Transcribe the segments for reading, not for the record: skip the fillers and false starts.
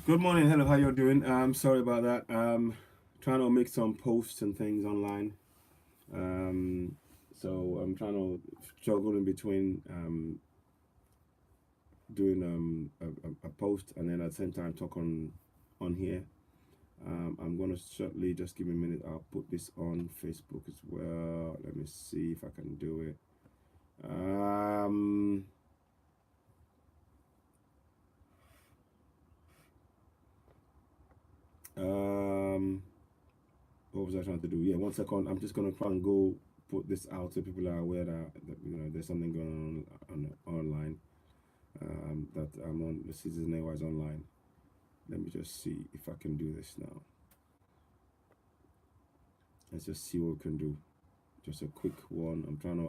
Good morning. Hello, how you doing? Sorry about that. Trying to make some posts and things online. Um, so I'm trying to juggle in between doing a post and then at the same time talk on here. I'm gonna shortly just give me a minute. I'll put this on Facebook as well. Let me see if I can do it. Um, um, what was I trying to do? Yeah, 1 second. I'm just gonna try and go put this out so people are aware that there's something going on online. That I'm on the Citizen Airways online. Let me just see if I can do this now. Let's just see what we can do. Just a quick one.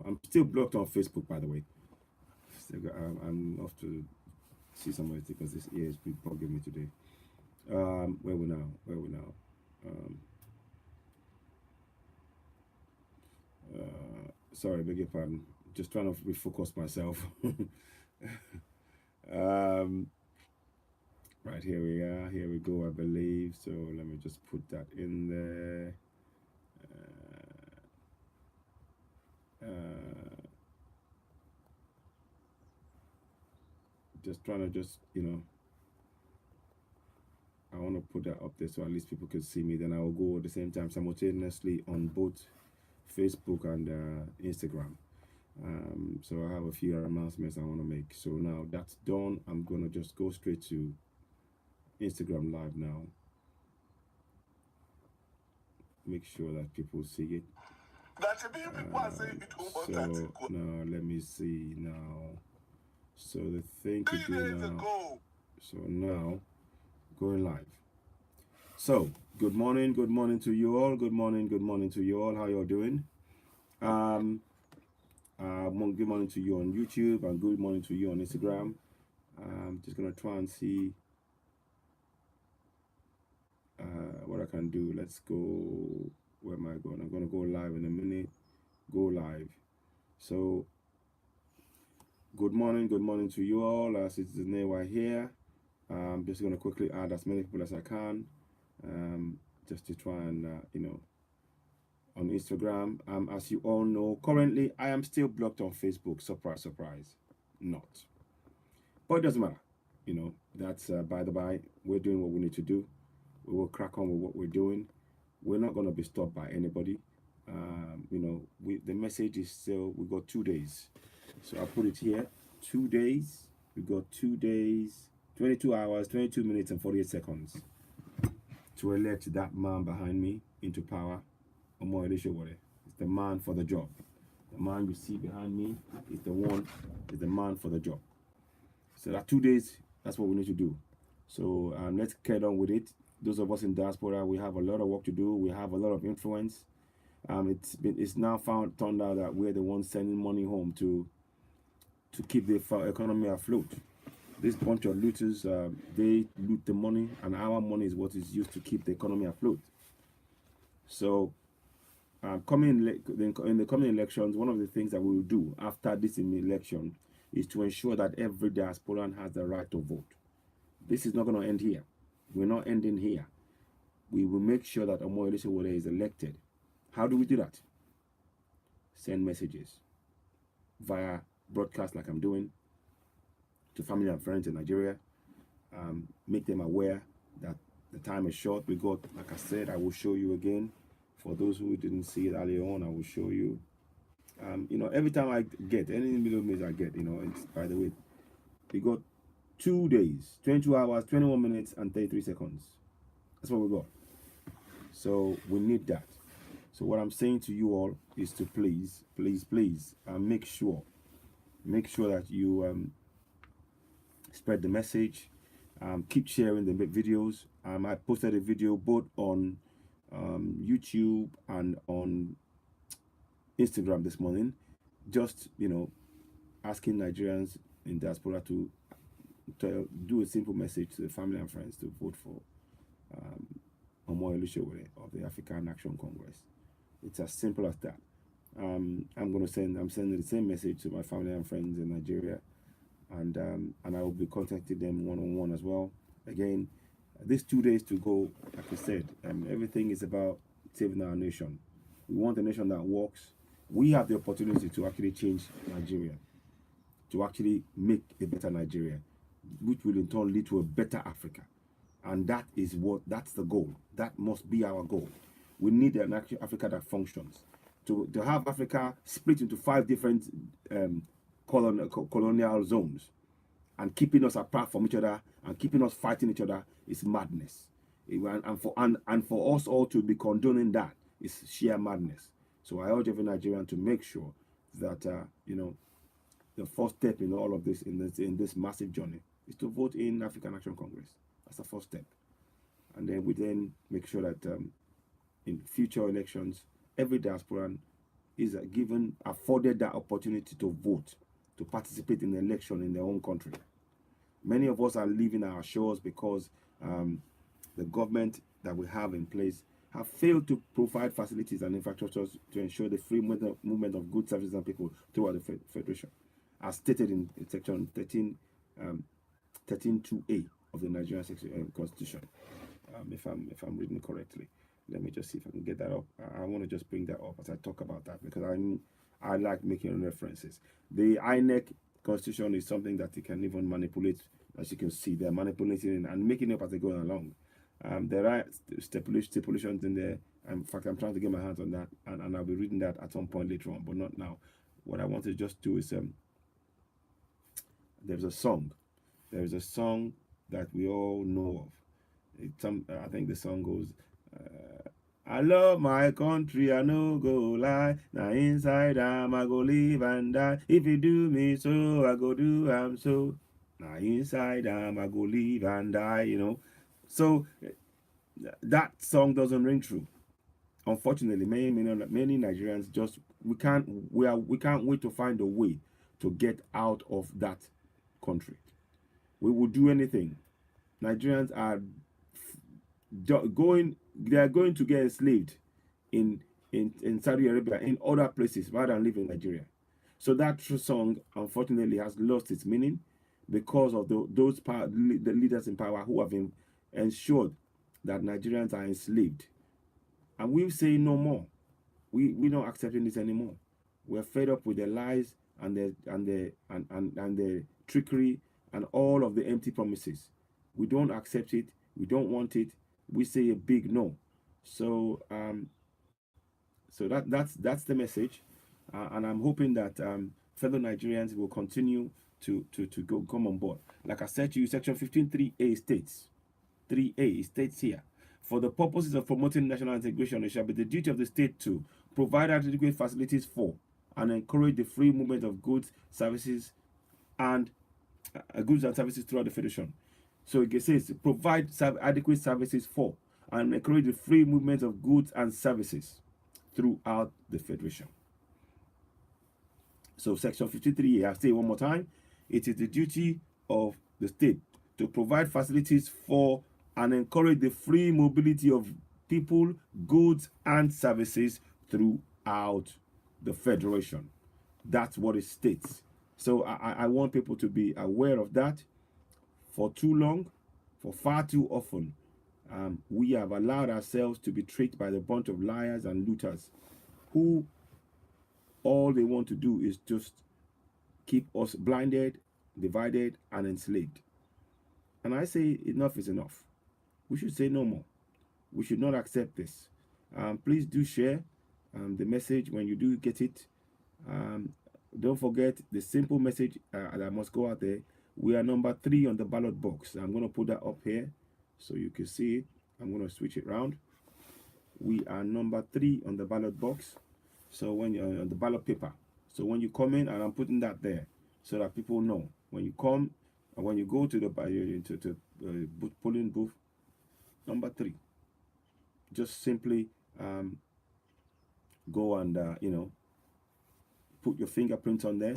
I'm still blocked on Facebook, by the way. I'm off to see somebody because this ear is bugging me today. Where we now? Where we now? Um, Sorry, beg your pardon. Just trying to refocus myself. um, right, here we are. Here we go, I believe. So let me just put that in there. Just trying to I want to put that up there so at least people can see me. Then I will go at the same time simultaneously on both Facebook and Instagram. So I have a few announcements I want to make. So now that's done. I'm gonna just go straight to Instagram live now. Make sure that people see it. So now let me see now. So the thing to do now. So now going live. So good morning to you all. Good morning to you all. How y'all doing? Good morning to you on YouTube and good morning to you on Instagram. I'm just gonna try and see what I can do. Let's go. Where am I going? I'm gonna go live in a minute. Go live. So good morning to you all. Citizen Newa here. I'm just gonna quickly add as many people as I can, just to try and on Instagram. As you all know, currently I am still blocked on Facebook. Surprise, surprise, not. But it doesn't matter. That's by the by. We're doing what we need to do. We will crack on with what we're doing. We're not going to be stopped by anybody. The message is still, we got 2 days. So I put it here, 2 days. We got 2 days, 22 hours, 22 minutes and 48 seconds to elect that man behind me into power. Sowore. It's the man for the job. The man you see behind me is the man for the job. So that 2 days, that's what we need to do. So let's get on with it. Those of us in diaspora, we have a lot of work to do. We have a lot of influence. It's now turned out that we're the ones sending money home to keep the economy afloat. This bunch of looters, they loot the money, and our money is what is used to keep the economy afloat. So in the coming elections, one of the things that we will do after this election is to ensure that every diasporan has the right to vote. This is not going to end here. We're not ending here. We will make sure that Sowore is elected. How do we do that? Send messages via broadcast like I'm doing to family and friends in Nigeria. Make them aware that the time is short. We got, like I said, I will show you again. For those who didn't see it earlier on, I will show you. Every time I get any middle message I get, it's, by the way, we got 2 days, 22 hours, 21 minutes, and 33 seconds. That's what we got. So we need that. So what I'm saying to you all is to please, make sure that you spread the message. Keep sharing the videos. I posted a video both on YouTube and on Instagram this morning, just asking Nigerians in diaspora to do a simple message to the family and friends to vote for Sowore of the African Action Congress. It's as simple as that. I'm sending the same message to my family and friends in Nigeria, and I will be contacting them one-on-one as well. Again, These 2 days to go, like I said, everything is about saving our nation. We want a nation that works. We have the opportunity to actually change Nigeria, to actually make a better Nigeria, which will in turn lead to a better Africa. And that's the goal. That must be our goal. We need an Africa that functions. To have Africa split into 5 different um, colonial zones and keeping us apart from each other and keeping us fighting each other is madness. And for us all to be condoning that is sheer madness. So I urge every Nigerian to make sure that the first step in all of this in this massive journey is to vote in African Action Congress. That's the first step, and then we then make sure that in future elections, every diasporan is afforded that opportunity to vote, to participate in the election in their own country. Many of us are leaving our shores because the government that we have in place have failed to provide facilities and infrastructures to ensure the free movement of goods, services, and people throughout the Federation, as stated in Section 13(2)(a) of the Nigerian Constitution. If I'm reading correctly, let me just see if I can get that up. I want to just bring that up as I talk about that, because I like making references. The INEC Constitution is something that they can even manipulate. As you can see, they're manipulating and making it up as they go along. There are stipulations in there. In fact, I'm trying to get my hands on that, and I'll be reading that at some point later on, but not now. What I want to just do is there's a song. There's a song that we all know of. I think the song goes, I love my country, I no go lie. Now inside I go live and die. If you do me so, I go do am so. Now inside I go live and die, So that song doesn't ring true. Unfortunately, many Nigerians we can't wait to find a way to get out of that country. We will do anything. Nigerians are going to get enslaved in Saudi Arabia, in other places, rather than live in Nigeria. So that song, unfortunately, has lost its meaning because of the leaders in power who have ensured that Nigerians are enslaved. And we say no more. We're not accepting this anymore. We're fed up with the lies and the trickery and all of the empty promises. We don't accept it. We don't want it. We say a big no. So that's the message, and I'm hoping that fellow Nigerians will continue to come on board. Like I said to you, Section 15(3)(a) states, 3(a) states here, for the purposes of promoting national integration, it shall be the duty of the state to provide adequate facilities for and encourage the free movement of goods, services, and services throughout the Federation. So it says provide adequate services for and encourage the free movement of goods and services throughout the Federation. So Section 53, I'll say it one more time. It is the duty of the state to provide facilities for and encourage the free mobility of people, goods, and services throughout the Federation. That's what it states. So I want people to be aware of that. For too long, for far too often, we have allowed ourselves to be tricked by the bunch of liars and looters who all they want to do is just keep us blinded, divided, and enslaved. And I say enough is enough. We should say no more. We should not accept this. Please do share the message when you do get it. Don't forget the simple message that must go out there. We are number 3 on the ballot box. I'm going to put that up here so you can see it. I'm going to switch it around. We are number 3 on the ballot box. So when you're on the ballot paper. So when you come in, and I'm putting that there so that people know. When you come, and when you go to the polling booth, number 3. Just simply go and, put your fingerprint on there,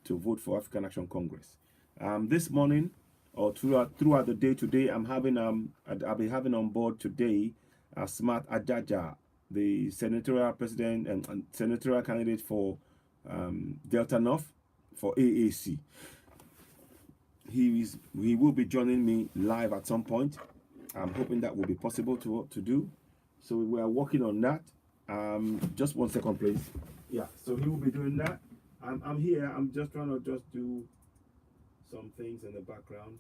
to vote for African Action Congress. This morning, or throughout the day today, I'll be having on board today Smart Ajaja, the senatorial president and senatorial candidate for Delta North for AAC. he will be joining me live at some point. I'm hoping that will be possible to do. So we are working on that. Just 1 second, please. Yeah. So he will be doing that. I'm here. I'm just trying to just do some things in the background.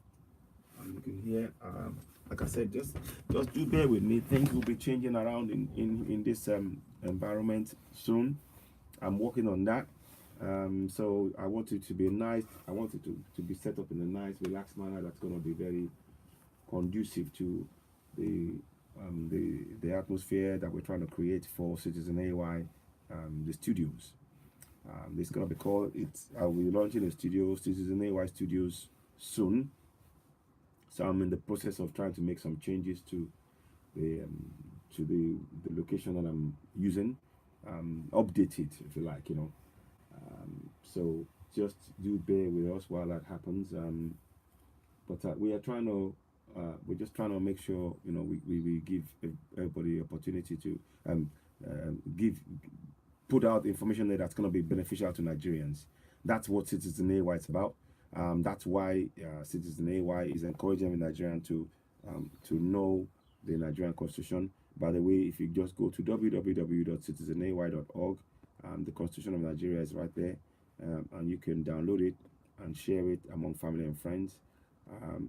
You can hear. Like I said, just do bear with me. Things will be changing around in this environment soon. I'm working on that. So I want it to be nice. I want it to be set up in a nice, relaxed manner that's going to be very conducive to the the atmosphere that we're trying to create for Citizen AY, the studios. It's going to be called. I'll be launching the studios, Citizen AY Studios, soon. So I'm in the process of trying to make some changes the um, to the location that I'm using, update it if you like, so just do bear with us while that happens. But we are trying to, we're just trying to make sure we give everybody opportunity to give put out information there that's going to be beneficial to Nigerians. That's what Citizen AY is about. That's why Citizen AY is encouraging Nigerians to know the Nigerian Constitution. By the way, if you just go to www.citizenay.org, the Constitution of Nigeria is right there, and you can download it and share it among family and friends,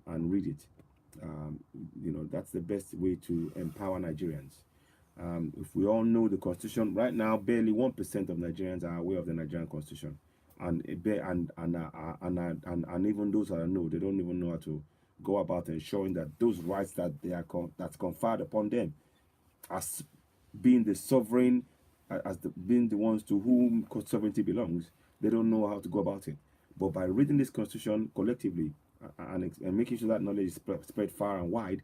and read it. That's the best way to empower Nigerians. If we all know the Constitution, right now, barely 1% of Nigerians are aware of the Nigerian Constitution, and and even those that know, they don't even know how to go about ensuring that those rights that that's conferred upon them as being the sovereign, being the ones to whom sovereignty belongs, they don't know how to go about it. But by reading this Constitution collectively, and making sure that knowledge is spread far and wide,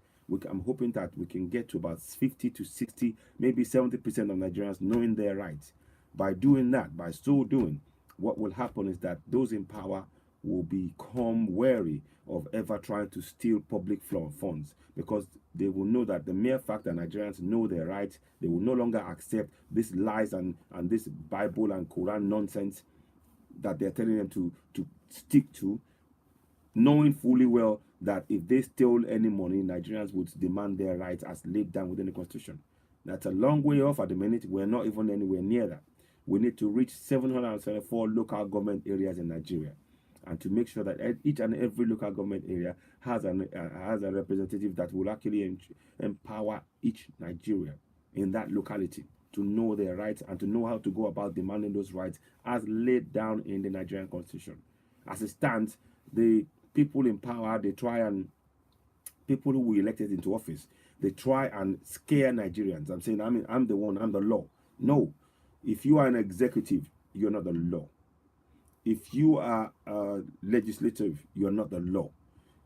I'm hoping that we can get to about 50 to 60, maybe 70% of Nigerians knowing their rights. By doing that, by so doing, what will happen is that those in power will become wary of ever trying to steal public funds, because they will know that the mere fact that Nigerians know their rights, they will no longer accept these lies and this Bible and Quran nonsense that they're telling them to stick to, knowing fully well that if they stole any money, Nigerians would demand their rights as laid down within the Constitution. That's a long way off at the minute. We're not even anywhere near that. We need to reach 774 local government areas in Nigeria, and to make sure that each and every local government area has a representative that will actually empower each Nigerian in that locality to know their rights and to know how to go about demanding those rights as laid down in the Nigerian Constitution. As it stands, the people in power, people who we elected into office, they try and scare Nigerians. I'm saying, I'm the one, I'm the law. No, if you are an executive, you're not the law. If you are legislative, you are not the law.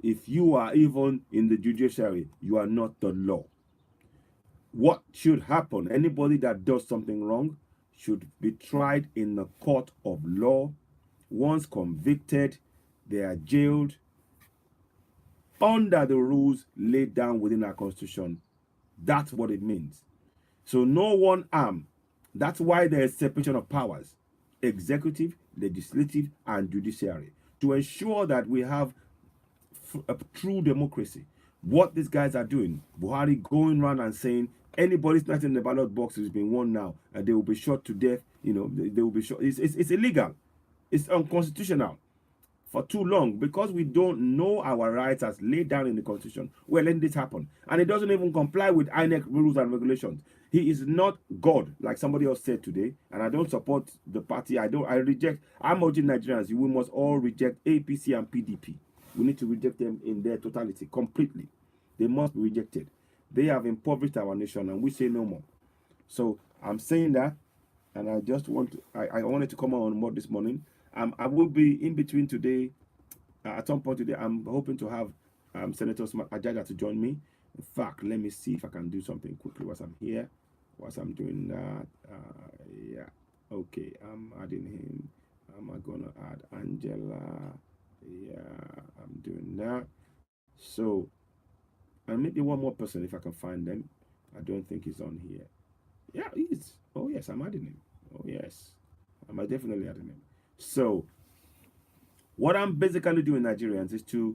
If you are even in the judiciary, you are not the law. What should happen? Anybody that does something wrong should be tried in the court of law. Once convicted, they are jailed under the rules laid down within our Constitution. That's what it means. So no one arm. That's why there is separation of powers: executive, legislative, and judiciary, to ensure that we have a true democracy. What these guys are doing, Buhari going around and saying anybody's not in the ballot box is being won now, and they will be shot to death. They will be shot. It's illegal. It's unconstitutional. For too long, because we don't know our rights as laid down in the Constitution, we're letting this happen. And it doesn't even comply with INEC rules and regulations. He is not God, like somebody else said today, and I don't support the party. I'm urging Nigerians, we must all reject APC and PDP. We need to reject them in their totality, completely. They must be rejected. They have impoverished our nation, and we say no more. So I'm saying that, and I just I wanted to come on board this morning. I will be in between today. At some point today, I'm hoping to have Senator Ajaga to join me. In fact, let me see if I can do something quickly whilst I'm here, whilst I'm doing that. Yeah, okay, I'm adding him. Am I gonna add Angela? Yeah, I'm doing that. So, and maybe one more person if I can find them. I don't think he's on here. Yeah, he is. Oh yes, I'm adding him. Oh yes, I'm definitely adding him. So What I'm basically doing, Nigerians, is to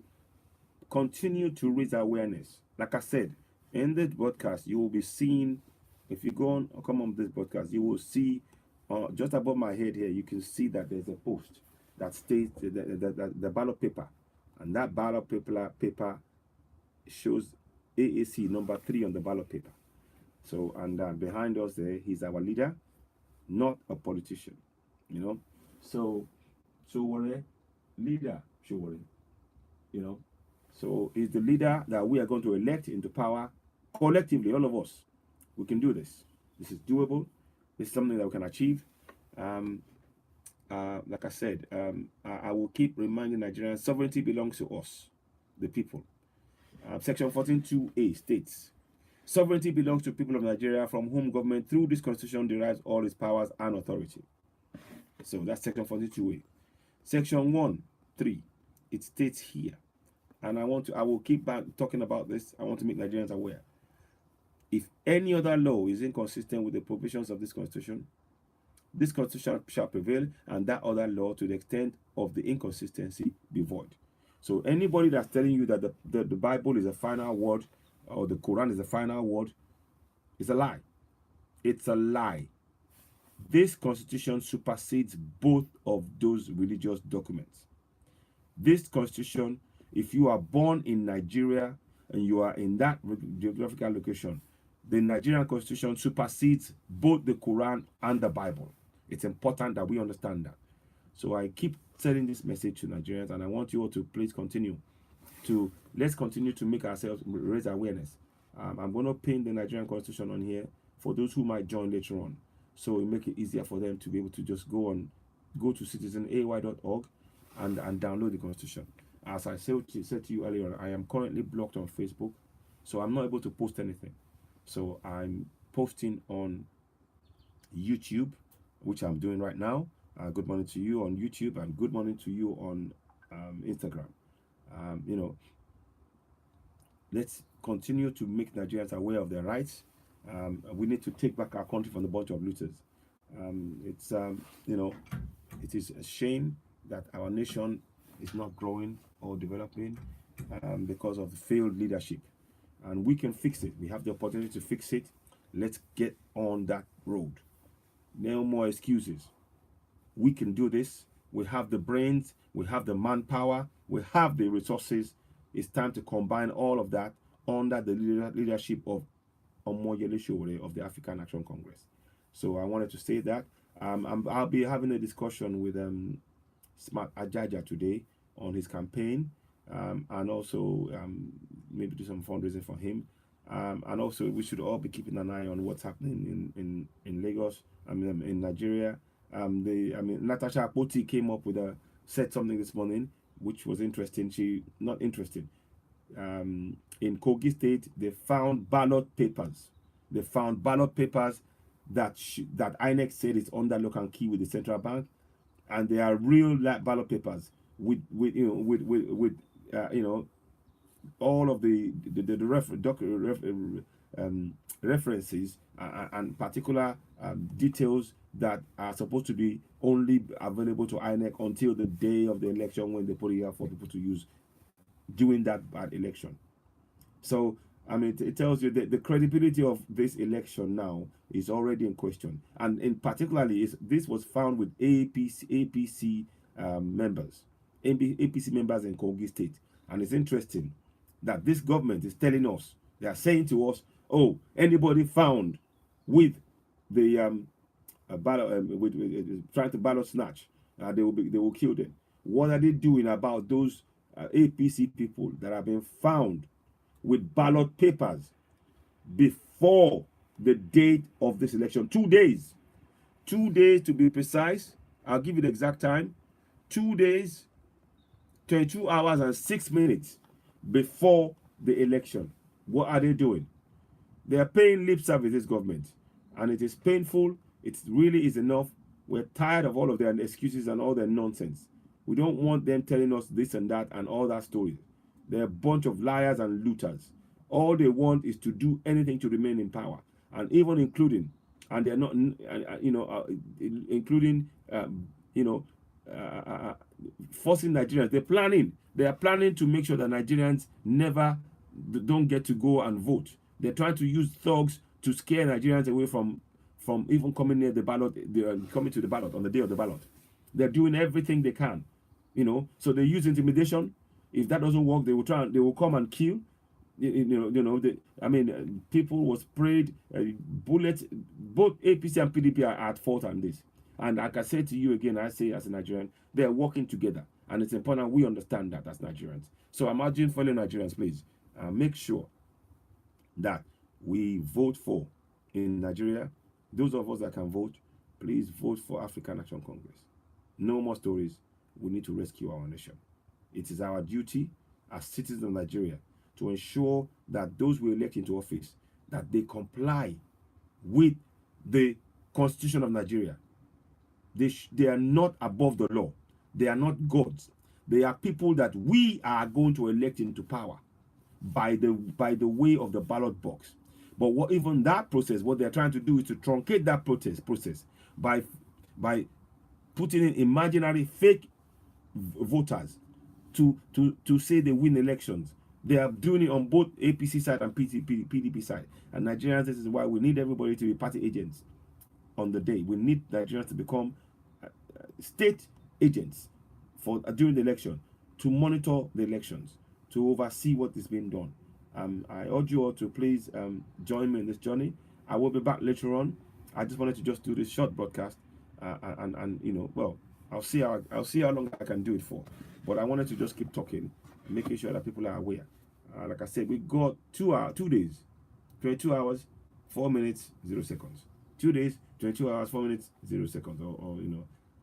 continue to raise awareness. Like I said, in this podcast, you will be seeing, if you go on or come on this podcast, you will see just above my head here, you can see that there's a post that states the ballot paper. And that ballot paper shows AAC number 3 on the ballot paper. So, and behind us there, he's our leader, not a politician, you know. So, Sowore, leader, Sowore, you know. So, he's the leader that we are going to elect into power collectively, all of us. We can do this. This is doable. This is something that we can achieve. Like I said, I will keep reminding Nigerians sovereignty belongs to us, the people. Section 14.2a states, sovereignty belongs to people of Nigeria from whom government through this constitution derives all its powers and authority. So that's section 42a. Section 1.3, it states here, and I will keep back talking about this. I want to make Nigerians aware. If any other law is inconsistent with the provisions of this constitution shall prevail, and that other law, to the extent of the inconsistency, be void. So anybody that's telling you that the Bible is a final word or the Quran is a final word is a lie. It's a lie. This constitution supersedes both of those religious documents. This constitution, if you are born in Nigeria and you are in that geographical location, the Nigerian constitution supersedes both the Quran and the Bible. It's important that we understand that. So I keep sending this message to Nigerians, and I want you all to please let's continue to make ourselves raise awareness. I'm going to pin the Nigerian constitution on here for those who might join later on, so it make it easier for them to be able to just go to citizenay.org and download the constitution. As I said to you earlier, I am currently blocked on Facebook, so I'm not able to post anything. So I'm posting on YouTube, which I'm doing right now. Good morning to you on YouTube, and good morning to you on Instagram. You know, let's continue to make Nigerians aware of their rights. We need to take back our country from the bunch of looters. It's you know, it is a shame that our nation is not growing or developing because of failed leadership, and we can fix it. We have the opportunity to fix it. Let's get on that road. No more excuses. We can do this. We have the brains, we have the manpower, we have the resources. It's time to combine all of that under the leadership of Omoyele Sowore of the African Action Congress. So I wanted to say that. I'll be having a discussion with Smart Ajaja today on his campaign, and also maybe do some fundraising for him. And also, we should all be keeping an eye on what's happening in Lagos, in Nigeria. Natasha Akpoti came up with said something this morning, which was interesting. Not interesting. In Kogi State, they found ballot papers. They found ballot papers that INEC said is under lock and key with the central bank, and they are real ballot papers with all of the references and particular details that are supposed to be only available to INEC until the day of the election, when they put it out for people to use during that bad election. So it tells you that the credibility of this election now is already in question, and in particularly this was found with APC members in Kogi State. And it's interesting that this government is telling us, they are saying to us, oh, anybody found with the trying to ballot snatch, they will kill them. What are they doing about those APC people that have been found with ballot papers before the date of this election? 2 days. 2 days to be precise. I'll give you the exact time. 2 days, 22 hours and 6 minutes before the election. What are they doing? They are paying lip service, this government, and it is painful. It really is enough. We're tired of all of their excuses and all their nonsense. We don't want them telling us this and that and all that story. They're a bunch of liars and looters. All they want is to do anything to remain in power, and even including, and they're not, including, forcing Nigerians. They are planning to make sure that Nigerians never don't get to go and vote. They're trying to use thugs to scare Nigerians away from even coming near the ballot. They are coming to the ballot on the day of the ballot. They're doing everything they can, So they use intimidation. If that doesn't work, they will try. They will come and kill. People were sprayed bullets. Both APC and PDP are at fault on this. And like I say to you again, I say as a Nigerian, they are working together, and it's important we understand that as Nigerians. So I'm urging fellow Nigerians, please make sure that we vote for in Nigeria. Those of us that can vote, please vote for African Action Congress. No more stories. We need to rescue our nation. It is our duty as citizens of Nigeria to ensure that those we elect into office, that they comply with the Constitution of Nigeria. They are not above the law. They are not gods. They are people that we are going to elect into power by the way of the ballot box. But even that process, what they're trying to do is to truncate that process by putting in imaginary fake voters to say they win elections. They are doing it on both APC side and PDP side. And Nigerians, this is why we need everybody to be party agents on the day. We need Nigerians to become state agents during the election, to monitor the elections, to oversee what is being done. I urge you all to please join me in this journey. I will be back later on. I just wanted to just do this short broadcast, I'll see how long I can do it for. But I wanted to just keep talking, making sure that people are aware. Like I said, we got 2 days, 22 hours, 4 minutes, 0 seconds. 2 days, 22 hours, 4 minutes, 0 seconds, or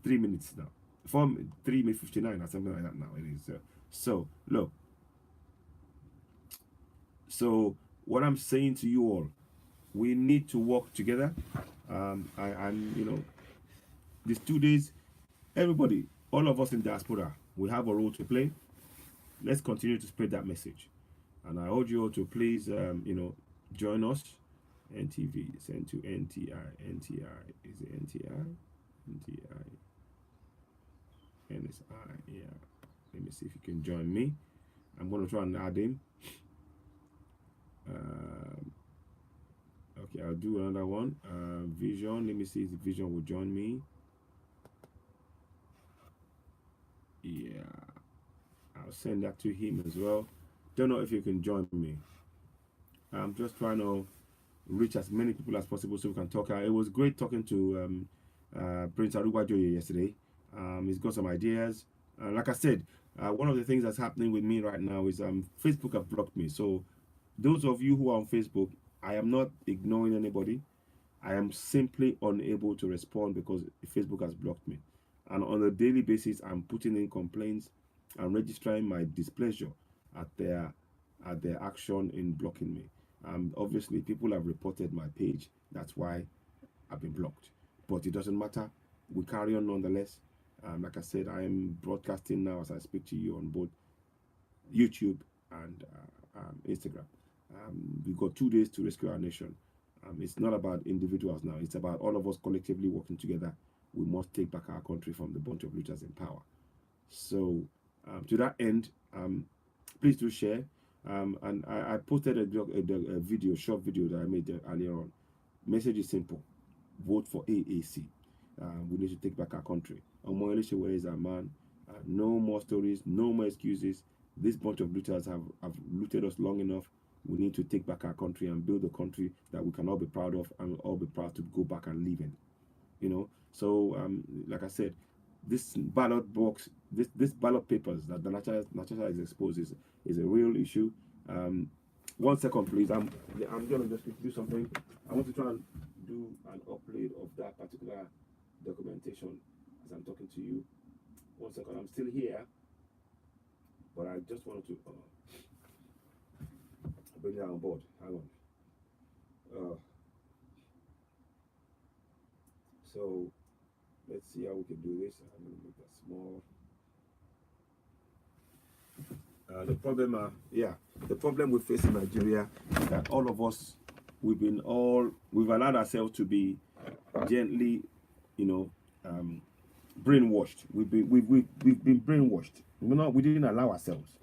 3 minutes now. 3 minutes 59 or something like that now. It is. So look. So what I'm saying to you all, we need to work together. These 2 days, everybody, all of us in diaspora, we have a role to play. Let's continue to spread that message. And I urge you all to please, join us. NTV, send to NTI. NTI, is it NTI? NTI. NSI, yeah. Let me see if you can join me. I'm going to try and add him. Okay, I'll do another one. Vision, let me see if Vision will join me. Yeah, I'll send that to him as well. Don't know if you can join me. I'm just trying to reach as many people as possible so we can talk. It was great talking to Prince Arubajoye yesterday. He's got some ideas. Like I said, one of the things that's happening with me right now is Facebook have blocked me. So those of you who are on Facebook, I am not ignoring anybody. I am simply unable to respond because Facebook has blocked me. And on a daily basis, I'm putting in complaints and registering my displeasure at their action in blocking me. Obviously, people have reported my page. That's why I've been blocked. But it doesn't matter. We carry on nonetheless. Like I said, I am broadcasting now as I speak to you on both YouTube and Instagram. We've got 2 days to rescue our nation. It's not about individuals now. It's about all of us collectively working together. We must take back our country from the bunch of looters in power. So to that end, please do share. And I posted a video, short video that I made earlier on. Message is simple. Vote for AAC. We need to take back our country. Sowore is our man. No more stories, no more excuses. This bunch of looters have looted us long enough. We need to take back our country and build a country that we can all be proud of and all be proud to go back and live in. So like I said, this ballot box, this ballot papers that the Natasha is exposed is a real issue. 1 second, please. I'm gonna just do something. I want to try and do an upload of that particular documentation as I'm talking to you. 1 second. I'm still here, but I just wanted to bring that on board. Hang on. So let's see how we can do this. I'm going to make that small. The problem we face in Nigeria is that all of us, we've allowed ourselves to be gently, brainwashed. We've been brainwashed. We didn't allow ourselves.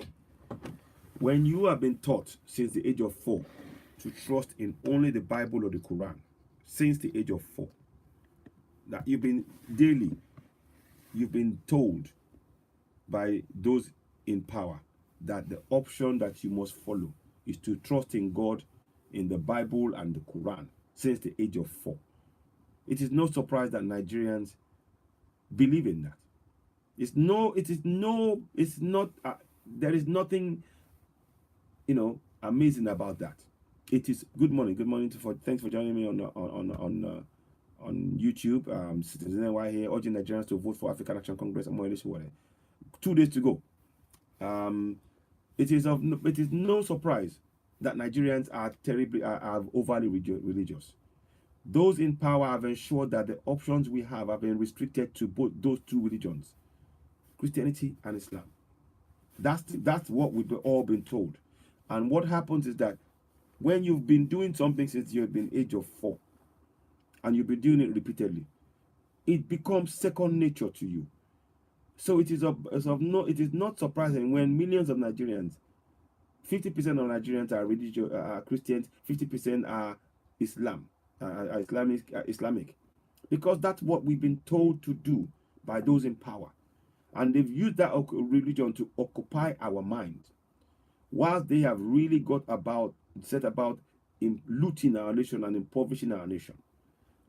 When you have been taught since the age of 4 to trust in only the Bible or the Quran, since the age of 4, that you've been told by those in power that the option that you must follow is to trust in God, in the Bible and the Quran since the age of 4. It is no surprise that Nigerians believe in that. It's not, there is nothing, amazing about that. It is good morning. Thanks for joining me on YouTube. Citizen NY here, urging Nigerians to vote for African Action Congress and more 2 days to go. It is no surprise that Nigerians are overly religious. Those in power have ensured that the options we have been restricted to both those two religions, Christianity and Islam. That's what we've all been told. And what happens is that when you've been doing something since you've been age of 4, and you've been doing it repeatedly, it becomes second nature to you. So it is not surprising when millions of Nigerians, 50% of Nigerians are religious, are Christians, 50% are Islamic, because that's what we've been told to do by those in power, and they've used that religion to occupy our minds, whilst they have really set about in looting our nation and impoverishing our nation.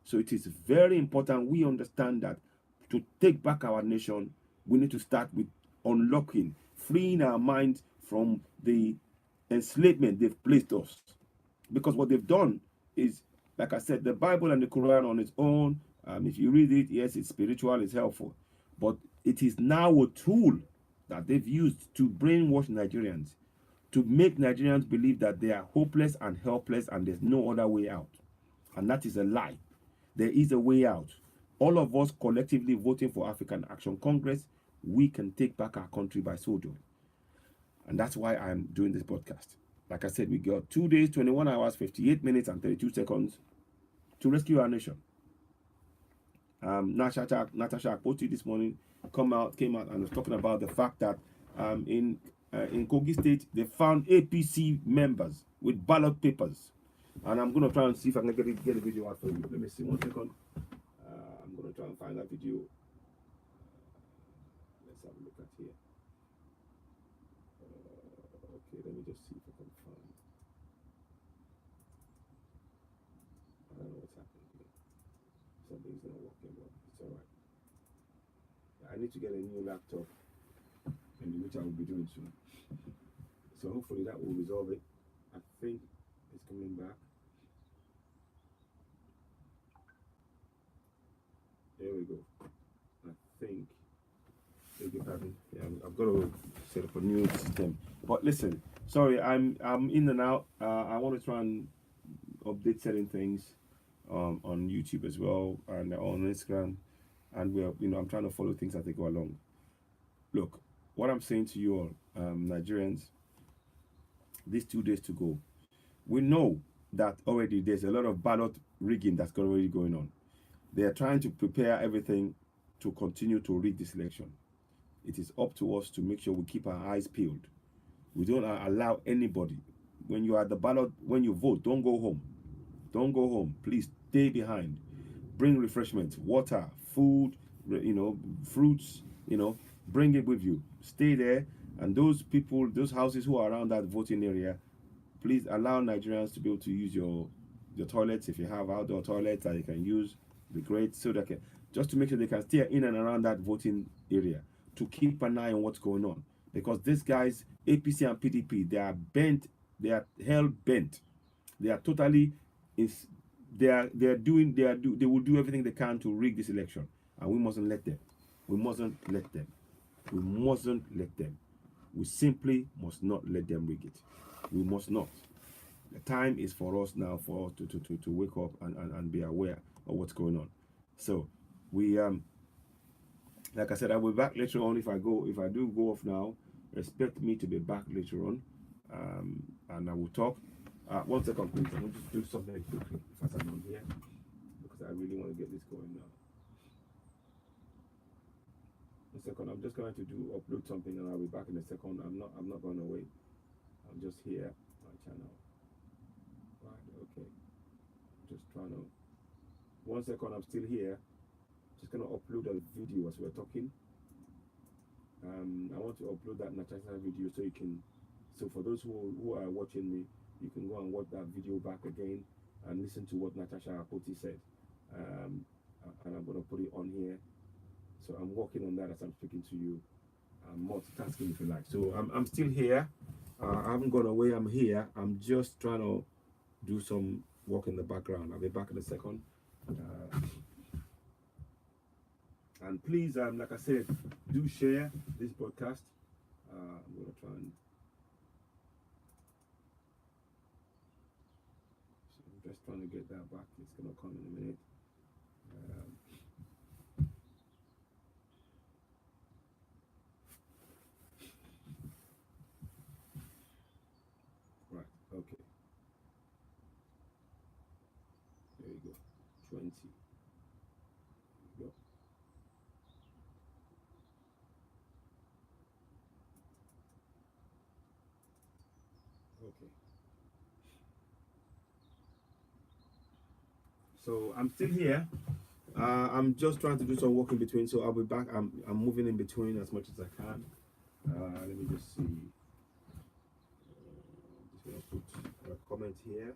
So it is very important we understand that to take back our nation, we need to start with unlocking, freeing our minds from the enslavement they've placed us. Because what they've done is, like I said, the Bible and the Quran on its own, if you read it, yes, it's spiritual, it's helpful. But it is now a tool that they've used to brainwash Nigerians, to make Nigerians believe that they are hopeless and helpless and there's no other way out. And that is a lie. There is a way out. All of us collectively voting for African Action Congress, we can take back our country by so doing. And that's why I'm doing this podcast. Like I said, we got 2 days, 21 hours, 58 minutes, and 32 seconds to rescue our nation. Natasha posted this morning, came out and was talking about the fact that in Kogi State, they found APC members with ballot papers. And I'm going to try and see if I can get a video out for you. Let me see, 1 second. I'm going to try and find that video. Let's have a look at here. Okay, let me just see if I can find. I don't know what's happening here. Something's not working well. It's all right. I need to get a new laptop, which I will be doing soon. So hopefully that will resolve it. I think it's coming back. There we go. I think. Yeah, I've got to set up a new system. But listen, sorry, I'm in and out. I want to try and update certain things on YouTube as well and on Instagram, and I'm trying to follow things as they go along. Look, what I'm saying to you all, Nigerians, these 2 days to go, we know that already there's a lot of ballot rigging that's already going on. They are trying to prepare everything to continue to rig this election. It is up to us to make sure we keep our eyes peeled. We don't allow anybody. When you are at the ballot, when you vote, don't go home. Don't go home. Please stay behind. Bring refreshments, water, food, fruits, bring it with you. Stay there. And those people, those houses who are around that voting area, please allow Nigerians to be able to use your toilets. If you have outdoor toilets that you can use, be great. So that just to make sure they can stay in and around that voting area, to keep an eye on what's going on. Because these guys, APC and PDP, they are bent, they are hell bent. They are totally, they will do everything they can to rig this election. And we mustn't let them. We mustn't let them. We mustn't let them. We simply must not let them rig it. We must not. The time is for us now for us to wake up and be aware of what's going on. So we like I said, I will be back later on. If I do go off now, expect me to be back later on, and I will talk. 1 second, please. I'm going to just do something quickly as I'm on here, because I really want to get this going now. A second. I'm just going to upload something, and I'll be back in a second. I'm not going away. I'm just here. My channel. Right. Okay. Just trying to. 1 second. I'm still here. Just gonna upload a video as we're talking. I want to upload that Natasha video so you can. So for those who are watching me, you can go and watch that video back again and listen to what Natasha Akoti said. And I'm gonna put it on here. So I'm working on that as I'm speaking to you. I'm multitasking if you like. So I'm still here. I haven't gone away. I'm here. I'm just trying to do some work in the background. I'll be back in a second. And please, like I said, do share this podcast. I'm gonna try and. So I'm just trying to get that back. It's gonna come in a minute. Right. Okay. There you go. 20. There you go. Okay. So I'm still here. I'm just trying to do some work in between, so I'll be back. I'm moving in between as much as I can. Let me just see. Just gonna put a comment here.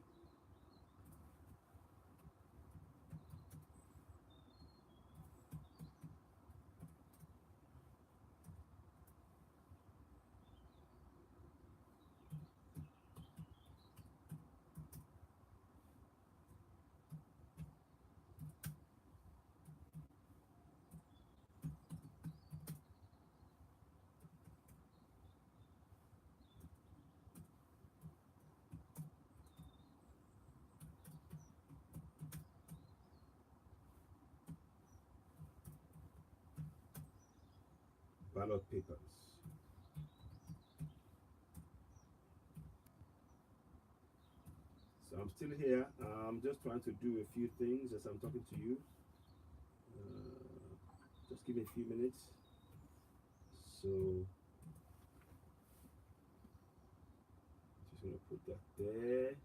Ballot papers. So I'm still here. I'm just trying to do a few things as I'm talking to you. Just give me a few minutes. So just gonna put that there.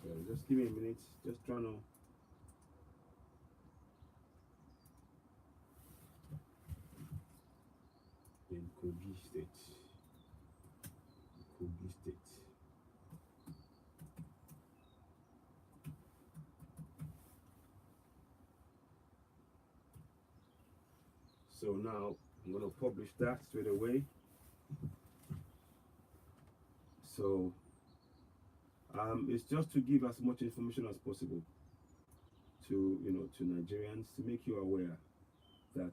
So just give me a minute. Just trying to. In Kogi State. Kogi State. So now I'm going to publish that straight away. So it's just to give as much information as possible to to Nigerians, to make you aware that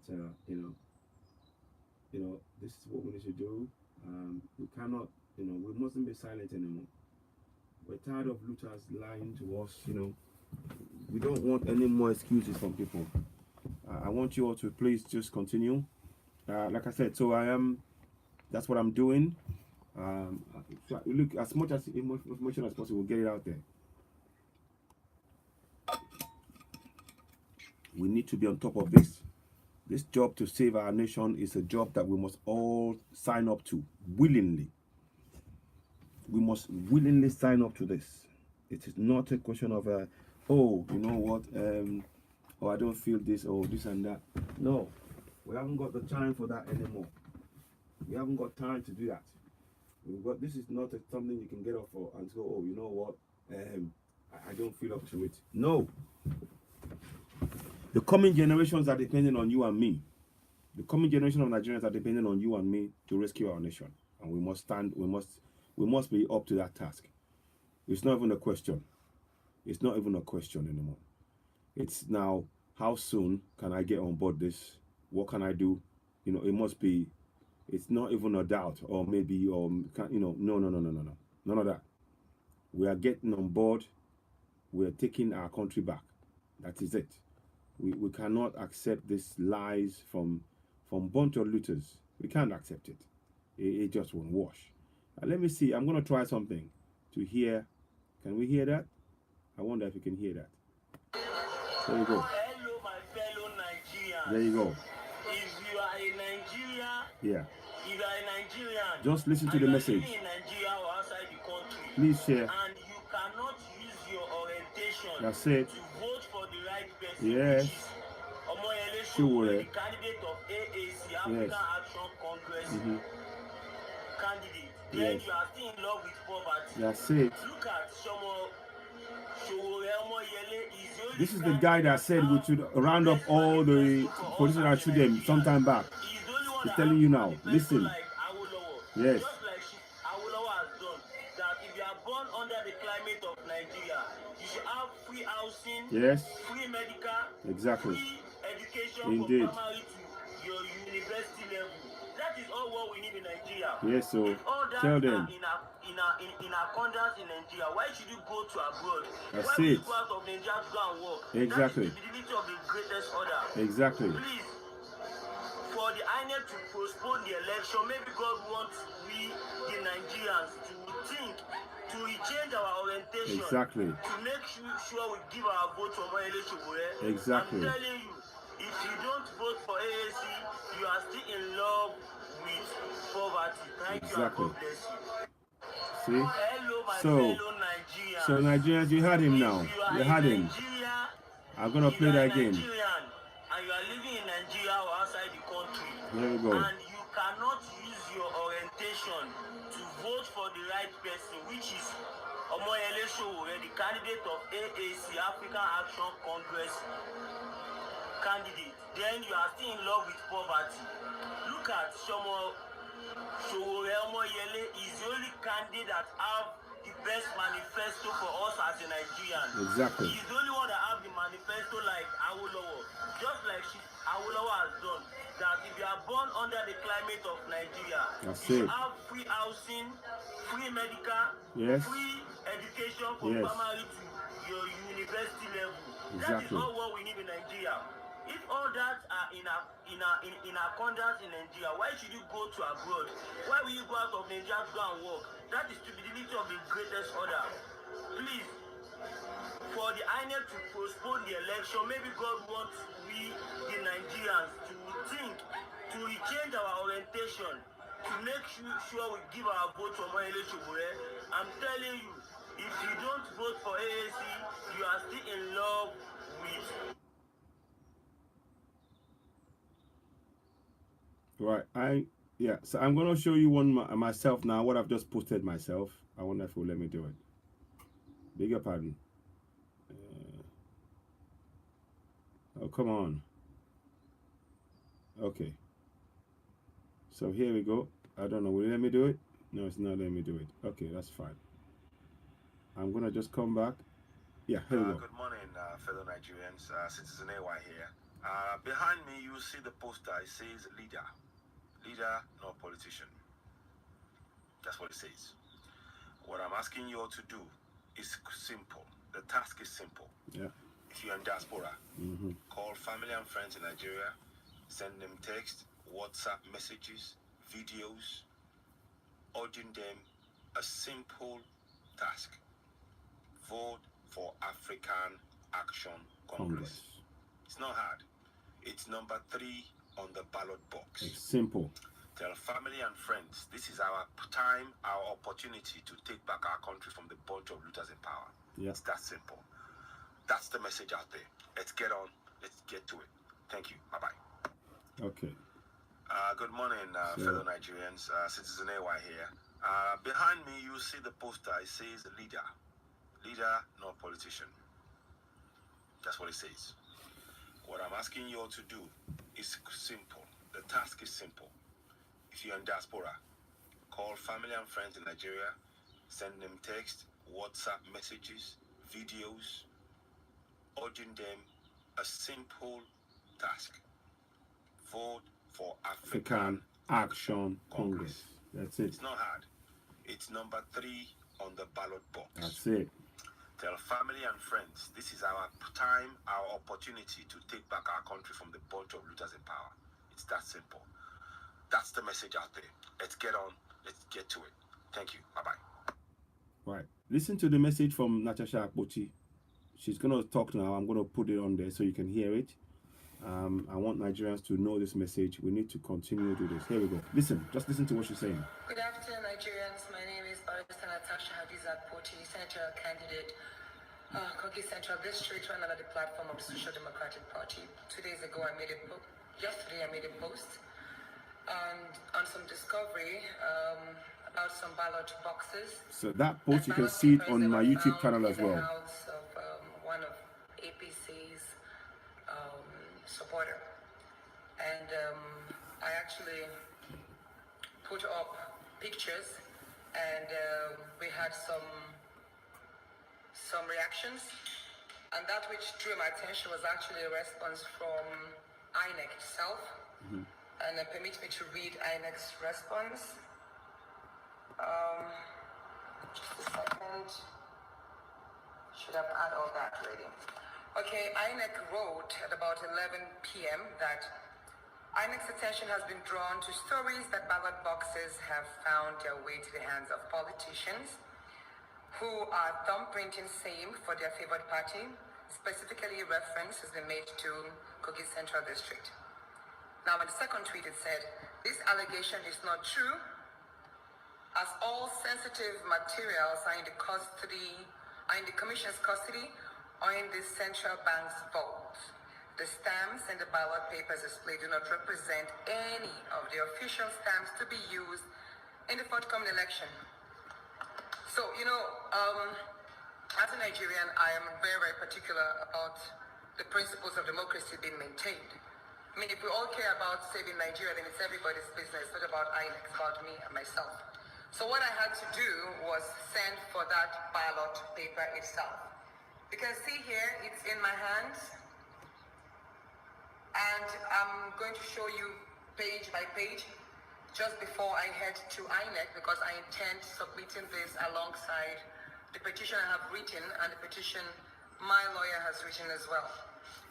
this is what we need to do. We cannot, we mustn't be silent anymore. We're tired of looters lying to us. We don't want any more excuses from people. I want you all to please just continue. Like I said, so that's what I'm doing. So look, as much as information as possible, get it out there. We need to be on top of this. This job to save our nation is a job that we must all sign up to willingly. We must willingly sign up to this. It is not a question of, oh, you know what, oh, I don't feel this, or this and that. No, we haven't got the time for that anymore. We haven't got time to do that. This is not something you can get off for and go, oh, you know what, I don't feel up to it. No. The coming generations are depending on you and me. The coming generation of Nigerians are depending on you and me to rescue our nation. And we must stand, we must be up to that task. It's not even a question. It's not even a question anymore. It's now, how soon can I get on board this? What can I do? It must be, it's not even a doubt, or maybe, or, no. None of that. We are getting on board. We are taking our country back. That is it. We cannot accept these lies from bunch of looters. We can't accept it. It just won't wash. Let me see. I'm going to try something to hear. Can we hear that? I wonder if you can hear that. There you go. Hello, my fellow Nigerians. There you go. If you are a Nigerian, Yeah. if you are a Nigerian, Just listen to and the you are message. living in Nigeria or outside the country, Please share. and you cannot use your orientation That's it. to vote for the right person, Yes. which is Omoyele Sowore. Sowore, the candidate of AAC, African Yes. Action Congress candidate, then Yes. you are still in love with poverty. That's it. Look at Sowore Omoyele is the only This is the guy that said we should round up all the politicians that shoot them sometime back. He's the only one He's that telling has you the now. manifesto Listen. like Awolowo. Yes. Just like Awolowo has done. That if you are born under the climate of Nigeria, you should have free housing, Yes. free medical, Exactly. free education Indeed. from primary to your university level. That is all what we need in Nigeria. Yes, so if all that tell them. in accordance in Nigeria, why should you go to abroad? That's Why will you it. go out of Nigeria to go and work? Exactly. That is the stability of the greatest order. Exactly. Please, for the INEC to postpone the election, maybe God wants we, the Nigerians, to think, to rechange our orientation. Exactly. To make sure we give our vote for Omoyele Sowore. Exactly. I'm telling you, if you don't vote for AAC, you are still in love with poverty. Thank you and God bless you. See? Hello, my So fellow Nigerians. So Nigerians, you had him now. You had him. I'm gonna play that again. Nigerian, and you are living in Nigeria or outside the country, There we go. and you cannot use your orientation to vote for the right person, which is Omoyele Sowore, the candidate of AAC, African Action Congress candidate, then you are still in love with poverty. Look at Sowore Omoyele is the only candidate that have the best manifesto for us as a Nigerian. Exactly. He's the only one that have the manifesto like Awolowo. Just like Awolowo has done. That if you are born under the climate of Nigeria, you have free housing, free medical, free education from primary to your university level. That is all what we need in Nigeria. If all that are in accordance in Nigeria, why should you go to abroad? Why will you go out of Nigeria to go and work? That is stupidity of the greatest order. Please, for the INEC to postpone the election, maybe God wants we, the Nigerians, to think, to rechange our orientation, to make sure we give our vote for Omoyele Sowore. I'm telling you, if you don't vote for AAC, you are still in love with. Right, so I'm gonna show you one myself now. What I've just posted myself. I wonder if it will let me do it. Bigger pardon. Oh, come on. Okay. So here we go. I don't know. Will it let me do it? No, it's not letting me do it. Okay, that's fine. I'm gonna just come back. Yeah, here we go. Good morning, fellow Nigerians. Citizen AY here. Behind me, you see the poster. It says leader. Leader, not politician. That's what it says. What I'm asking you all to do is simple. The task is simple. Yeah. If you're in diaspora, call family and friends in Nigeria, send them text, WhatsApp messages, videos, urging them a simple task. Vote for African Action Congress. It's not hard. It's number 3 on the ballot box. It's simple. Tell family and friends, this is our time, our opportunity to take back our country from the bunch of looters in power. Yes. It's that simple. That's the message out there. Let's get on. Let's get to it. Thank you. Bye-bye. Okay. Good morning, fellow Nigerians. Citizen AY here. Behind me, you see the poster. It says leader. Leader, not politician. That's what it says. What I'm asking you all to do is simple. The task is simple. If you're in diaspora, call family and friends in Nigeria, send them text, WhatsApp messages, videos, urging them a simple task. Vote for African Action Congress. That's it. It's not hard. It's number 3 on the ballot box. That's it. Tell family and friends, this is our time, our opportunity to take back our country from the bunch of looters in power. It's that simple. That's the message out there. Let's get on. Let's get to it. Thank you. Bye-bye. Right. Listen to the message from Natasha Akpoti. she's going to talk now. I'm going to put it on there so you can hear it. I want Nigerians to know this message. We need to continue to do this. Here we go. Listen, just listen to what she's saying. Good afternoon, Nigerians. My name is Barrister Natasha Hadiza Poti, senatorial candidate, Kogi Central District, run under the platform of the Social Democratic Party. 2 days ago, yesterday I made a post on some discovery about some ballot boxes. So that post, you can see it on my YouTube channel as well. House of one of APC's supporter, and I actually put up pictures, and we had some reactions, and that which drew my attention was actually a response from INEC itself. And permit me to read INEC's response. Just a second. Should have had all that ready. Okay, INEC wrote at about 11 p.m. that INEC's attention has been drawn to stories that ballot boxes have found their way to the hands of politicians who are thumbprinting same for their favored party. Specifically, reference has been made to Kogi Central District. Now, in the second tweet, it said, "This allegation is not true, as all sensitive materials are in the Commission's custody or in the central bank's vault. The stamps and the ballot papers displayed do not represent any of the official stamps to be used in the forthcoming election." So, as a Nigerian, I am very, very particular about the principles of democracy being maintained. I mean, if we all care about saving Nigeria, then it's everybody's business, not about INEC, it's about me and myself. So what I had to do was send for that ballot paper itself. You can see here, it's in my hands. And I'm going to show you page by page just before I head to INEC, because I intend submitting this alongside the petition I have written and the petition my lawyer has written as well.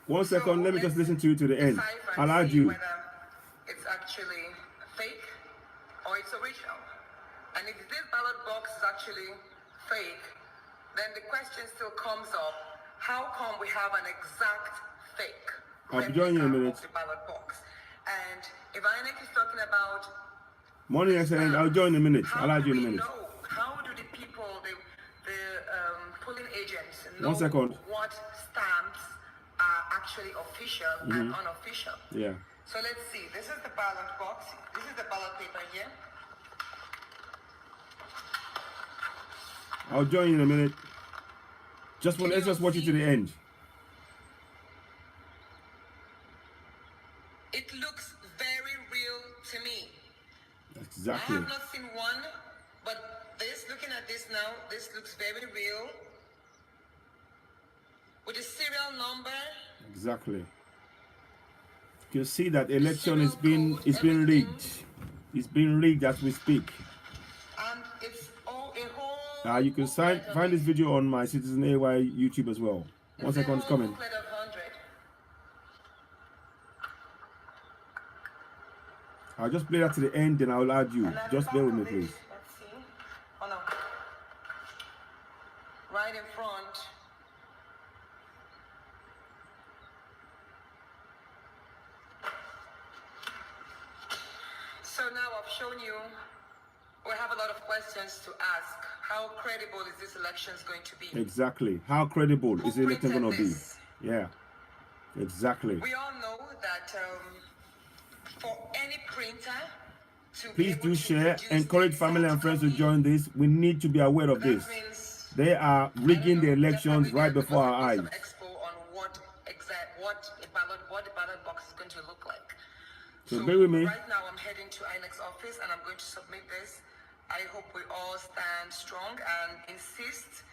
1 second, let me just listen to you to the end. I'll add you. Whether it's actually fake or it's original. And if this ballot box is actually fake, then the question still comes up, how come we have an exact fake I'll join you in a minute. of the ballot box? And if INEC is talking about Morning, excellent. I'll join in a minute. I'll add you in a minute. How do the people, the polling agents know 1 second. what stamps are actually official and unofficial? Yeah. So let's see. This is the ballot box. This is the ballot paper here. I'll join you in a minute. Let's just watch it to the end. It looks very real to me. Exactly. I have not seen one, but looking at this now, this looks very real. With the serial number. Exactly. You can see that election is being rigged. It's being rigged as we speak. And it's all a whole. You can find this video on my Citizen AY YouTube as well. 1 second, it's coming. I'll just play that to the end, then I'll add you. Just bear with me, please. Let's see. Oh no. Right in front. So now I've shown you, we have a lot of questions to ask. How credible is this election going to be? Exactly. How credible is the election going to be? Yeah. Exactly. We all know that for any printer to please do share, encourage family and friends to join this. We need to be aware of this. They are rigging the elections right before our eyes. Expo on what the ballot box is going to look like. So bear with me. Right now I'm heading to INEC's office and I'm going to submit this. I hope we all stand strong and insist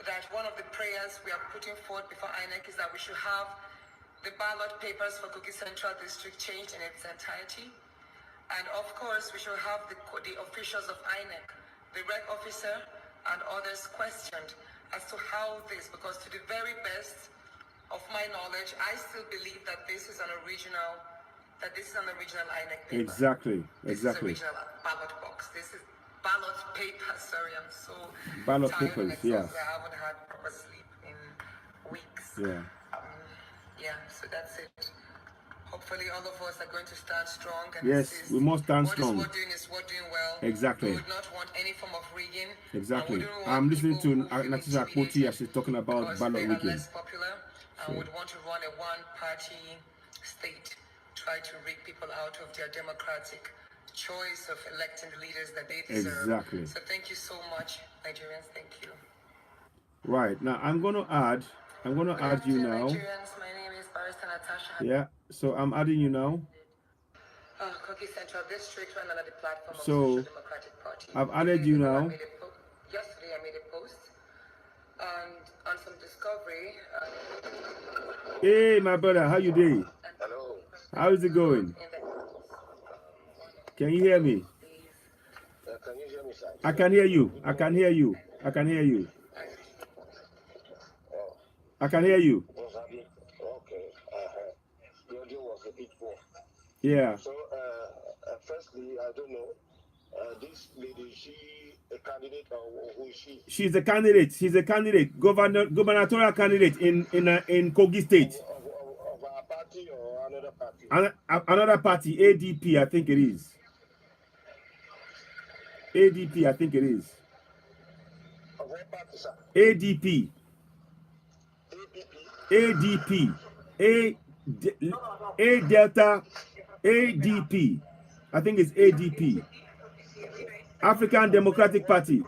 that one of the prayers we are putting forth before INEC is that we should have the ballot papers for Kogi Central District changed in its entirety. And of course, we should have the officials of INEC, the rec officer, and others questioned as to how this, because to the very best of my knowledge, I still believe that this is an original INEC paper. Exactly. This is original ballot box. This is ballot paper. Sorry, I'm so ballot tired papers. and Yeah. I haven't had proper sleep in Yeah. Yeah, so that's it. Hopefully all of us are going to stand strong and Yes, insist. we must stand What strong. we're doing is we're doing well. Exactly. We would not want any form of rigging. Exactly. And we don't want I'm listening people to who feel Natasha Koti intimidated as she's talking about because ballot they are rigging. less popular and would want to run a one-party state, try to rig people out of their democratic choice of electing the leaders that they deserve. Exactly. So thank you so much, Nigerians. Thank you. Right. Now I'm going to add you now. Nigerians, my name is Barrister Natasha. Yeah. So I'm adding you now. Kogi Central District ran under the platform of So, Social Democratic Party. I've added you now. Yesterday I made a post on some discovery. Hey, my brother, how you doing? Hello. How is it going? Can you hear me? Can you hear me, sir? I can hear you. I can hear you. I can hear you. I can hear you. Okay. The audio was a bit poor. Yeah. So, firstly, I don't know. This lady, is she a candidate or who is she? She's a candidate. She's a candidate, gubernatorial candidate in Kogi State. Of our party or another party? Another party, ADP, I think it is. ADP, I think it is. Of what party, sir? ADP. ADP. A Delta. ADP. I think it's ADP. African Democratic Party.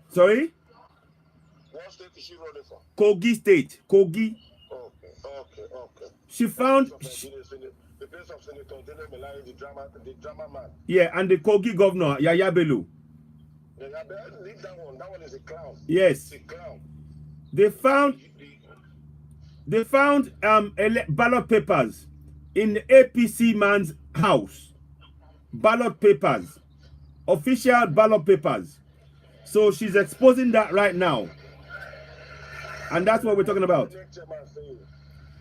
Sorry? What state is she running for? Kogi State. Kogi. Okay. She found... The place of Senator Dele Melai, the drama man. Yeah, and the Kogi governor, Yaya Bello. Leave that one. That one is a clown. Yes. It's a clown. They found ballot papers in the APC man's house. Ballot papers. Official ballot papers. So she's exposing that right now. And that's what we're talking about.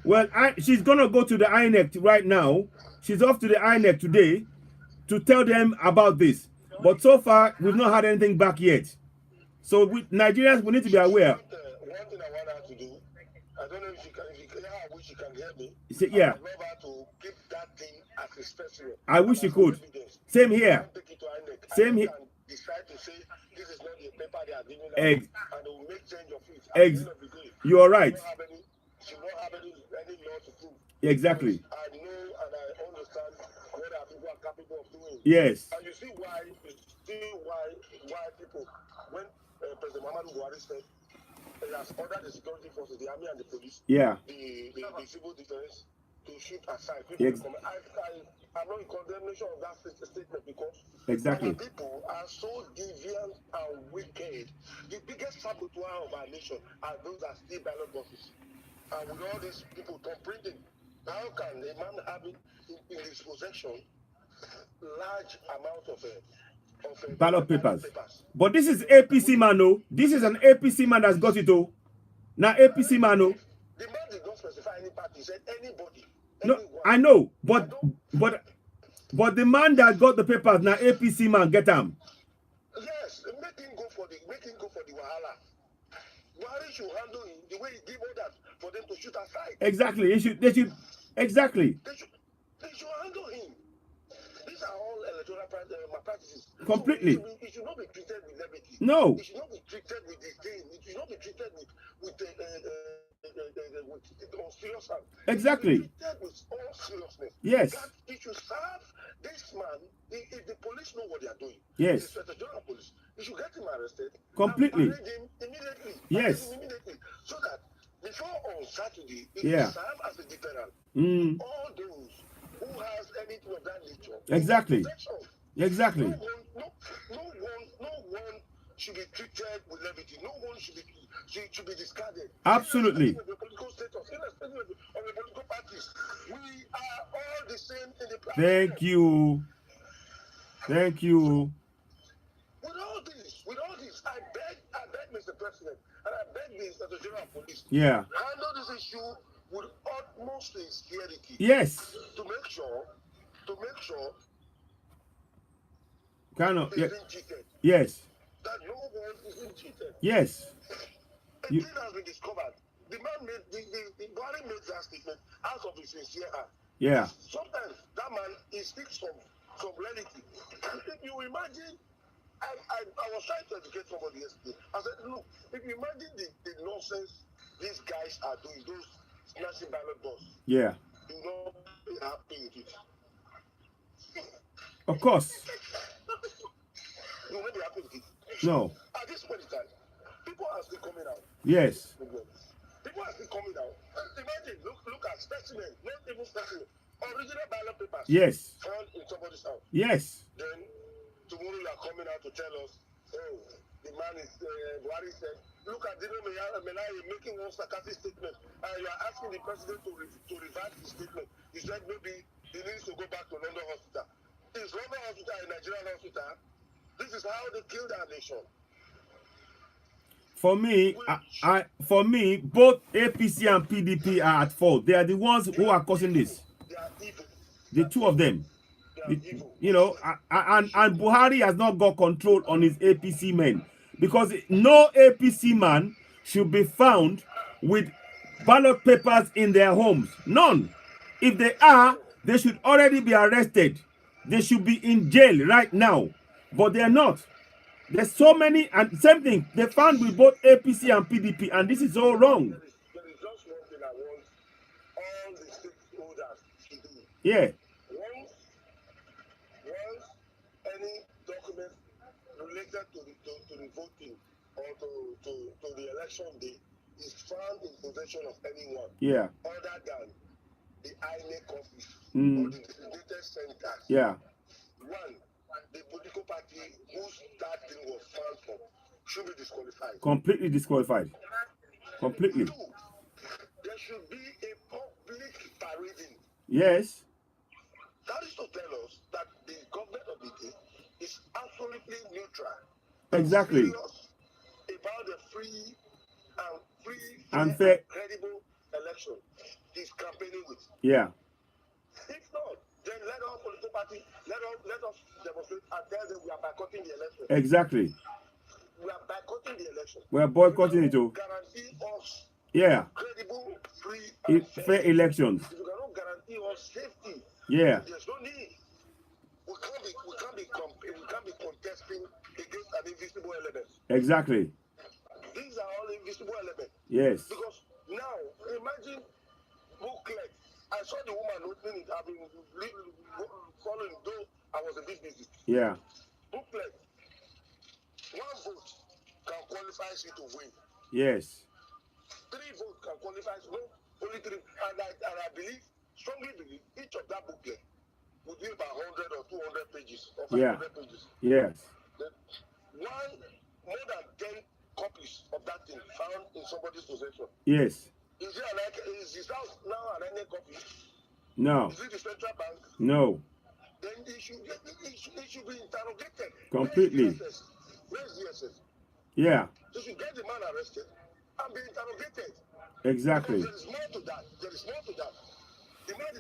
Well, she's going to go to the INEC right now. She's off to the INEC today to tell them about this. But so far, we've not had anything back yet. So Nigerians, we need to be aware. One thing I want her to do, I don't know if you can, I wish you can hear me. Yeah. I would love her to keep that thing as a specimen. I wish you could. Same here. Same here. Decide to say this is not the paper they are giving out, and they will make change of it. You are right. She won't have any law to prove. Exactly. I know and I understand what our people are capable of doing. Yes. And you see why people, when President Muhammadu Buhari said he has ordered the security forces, the army and the police, yeah, the civil defense to shoot aside. I'm not in condemnation of that statement because exactly. our people are so deviant and wicked. The biggest saboteur of our nation are those that steal ballot boxes. And with all these people printing, how can a man have in his possession large amount of ballot papers? But this is APC man, no? This is an APC man that's got it, oh. Now APC man, no? The man did not specify any party. He said anybody. No, I know, but the man that got the papers now APC man get them. Yes, make him go for the wahala. Buhari should handle him the way he give orders for them to shoot aside. Exactly. They should exactly. They should handle him. These are all electoral practices. Completely. So it should not be treated with levity. No. It should not be treated with disdain. It should not be treated with serious hand. Exactly. With all seriousness. Yes. That it should serve this man. If the police know what they are doing, yes, the general police, you should get him arrested. Completely. And parade him immediately. Yes. So that before on Saturday, it yeah, will serve as a deterrent. All those who has anything of that nature. Exactly. Exactly. No one should be treated with levity. No one should be discarded. Absolutely. Irrespective of the political status, irrespective of the political parties, we are all the same in the planet. Thank you. Thank you. With all this, I beg, Mr. President, and I beg the General Police. Yeah. Handle this issue with utmost sincerity. Yes. To make sure. Kind of. Yeah. Cheated. Yes. That no one is cheated. Yes. thing has been discovered. The man made the Buhari made that statement out of his sincere heart. Yeah. Sometimes that man he speaks from reality. If you imagine, I was trying to educate somebody yesterday. I said, look, if you imagine the nonsense these guys are doing, those snatching ballot box, Yeah. you know, be happy with it. Of course. You will not be happy with it. No. At this point in time, people are still coming out. Yes. People are still coming out. Imagine, look at specimen, not even specimen, original ballot papers. Yes. Found in somebody's house. Yes. Then tomorrow you are coming out to tell us, oh, the man is Buhari said, look at Dino Melai making one sarcastic statement, and you are asking the president to revise his statement. He said maybe he needs to go back to London Hospital. Is London Hospital a Nigerian hospital? This is how they killed our nation. For me, for me, both APC and PDP are at fault. They are the ones who are causing this. They are evil. The two of them. They are evil. You know, and Buhari has not got control on his APC men, because no APC man should be found with ballot papers in their homes. None. If they are, they should already be arrested. They should be in jail right now. But they are not. There's so many, and same thing, they found with both APC and PDP, and this is all wrong. There is just one thing I want all the stakeholders to do. Yeah. Once any document related to the voting or to the election day is found in possession of anyone, Yeah. other than the INEC office or the designated centers, Yeah. one, the political party whose that thing was found from should be disqualified. Completely disqualified. Completely. Two, there should be a public parading. Yes. That is to tell us that the government of the day is absolutely neutral. Exactly. Serious about the free and fair, credible election he's campaigning with. Yeah. If not, then let our political party let us demonstrate and tell them we are boycotting the election. Exactly. We are boycotting the election. We are boycotting it too. Guarantee us credible, free, and fair elections. If you cannot guarantee us safety, yeah, there's no need. We can't be contesting against an invisible element. Exactly. These are all invisible elements. Yes. Because now, imagine booklet. I saw the woman opening it. I've been following, though I was a bit busy. Yeah. Booklet. One vote can qualify you to win. Yes. 3 votes can qualify you. No, only 3. And I believe, strongly believe, each of that booklet would be about 100 or 200 pages or 500 pages. Yes. Then more than 10 copies of that thing found in somebody's possession. Yes. Is his house now an any copy? No. Is it the central bank? No. Then it should be interrogated. Completely. Where's the SS? Yeah. They should get the man arrested and be interrogated. Exactly. Because there is more to that. There is more to that. The man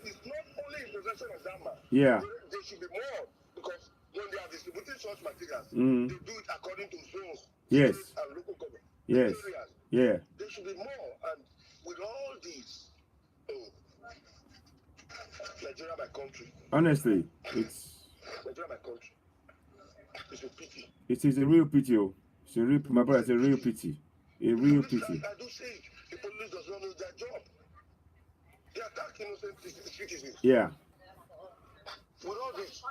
is not only in possession of that man. Yeah. There should be more, because when they are distributing such materials, they do it according to zones. Yes. And local government. Yes. Areas. Yeah. There should be more, and with all these, Nigeria, my country. Honestly, it's Nigeria, my country. It's a pity. It is a real pity. Oh. It's a real, my brother. It's a real pity. A real pity. I do say it. The police does not know their job. They attack innocent citizens. Yeah. With all this,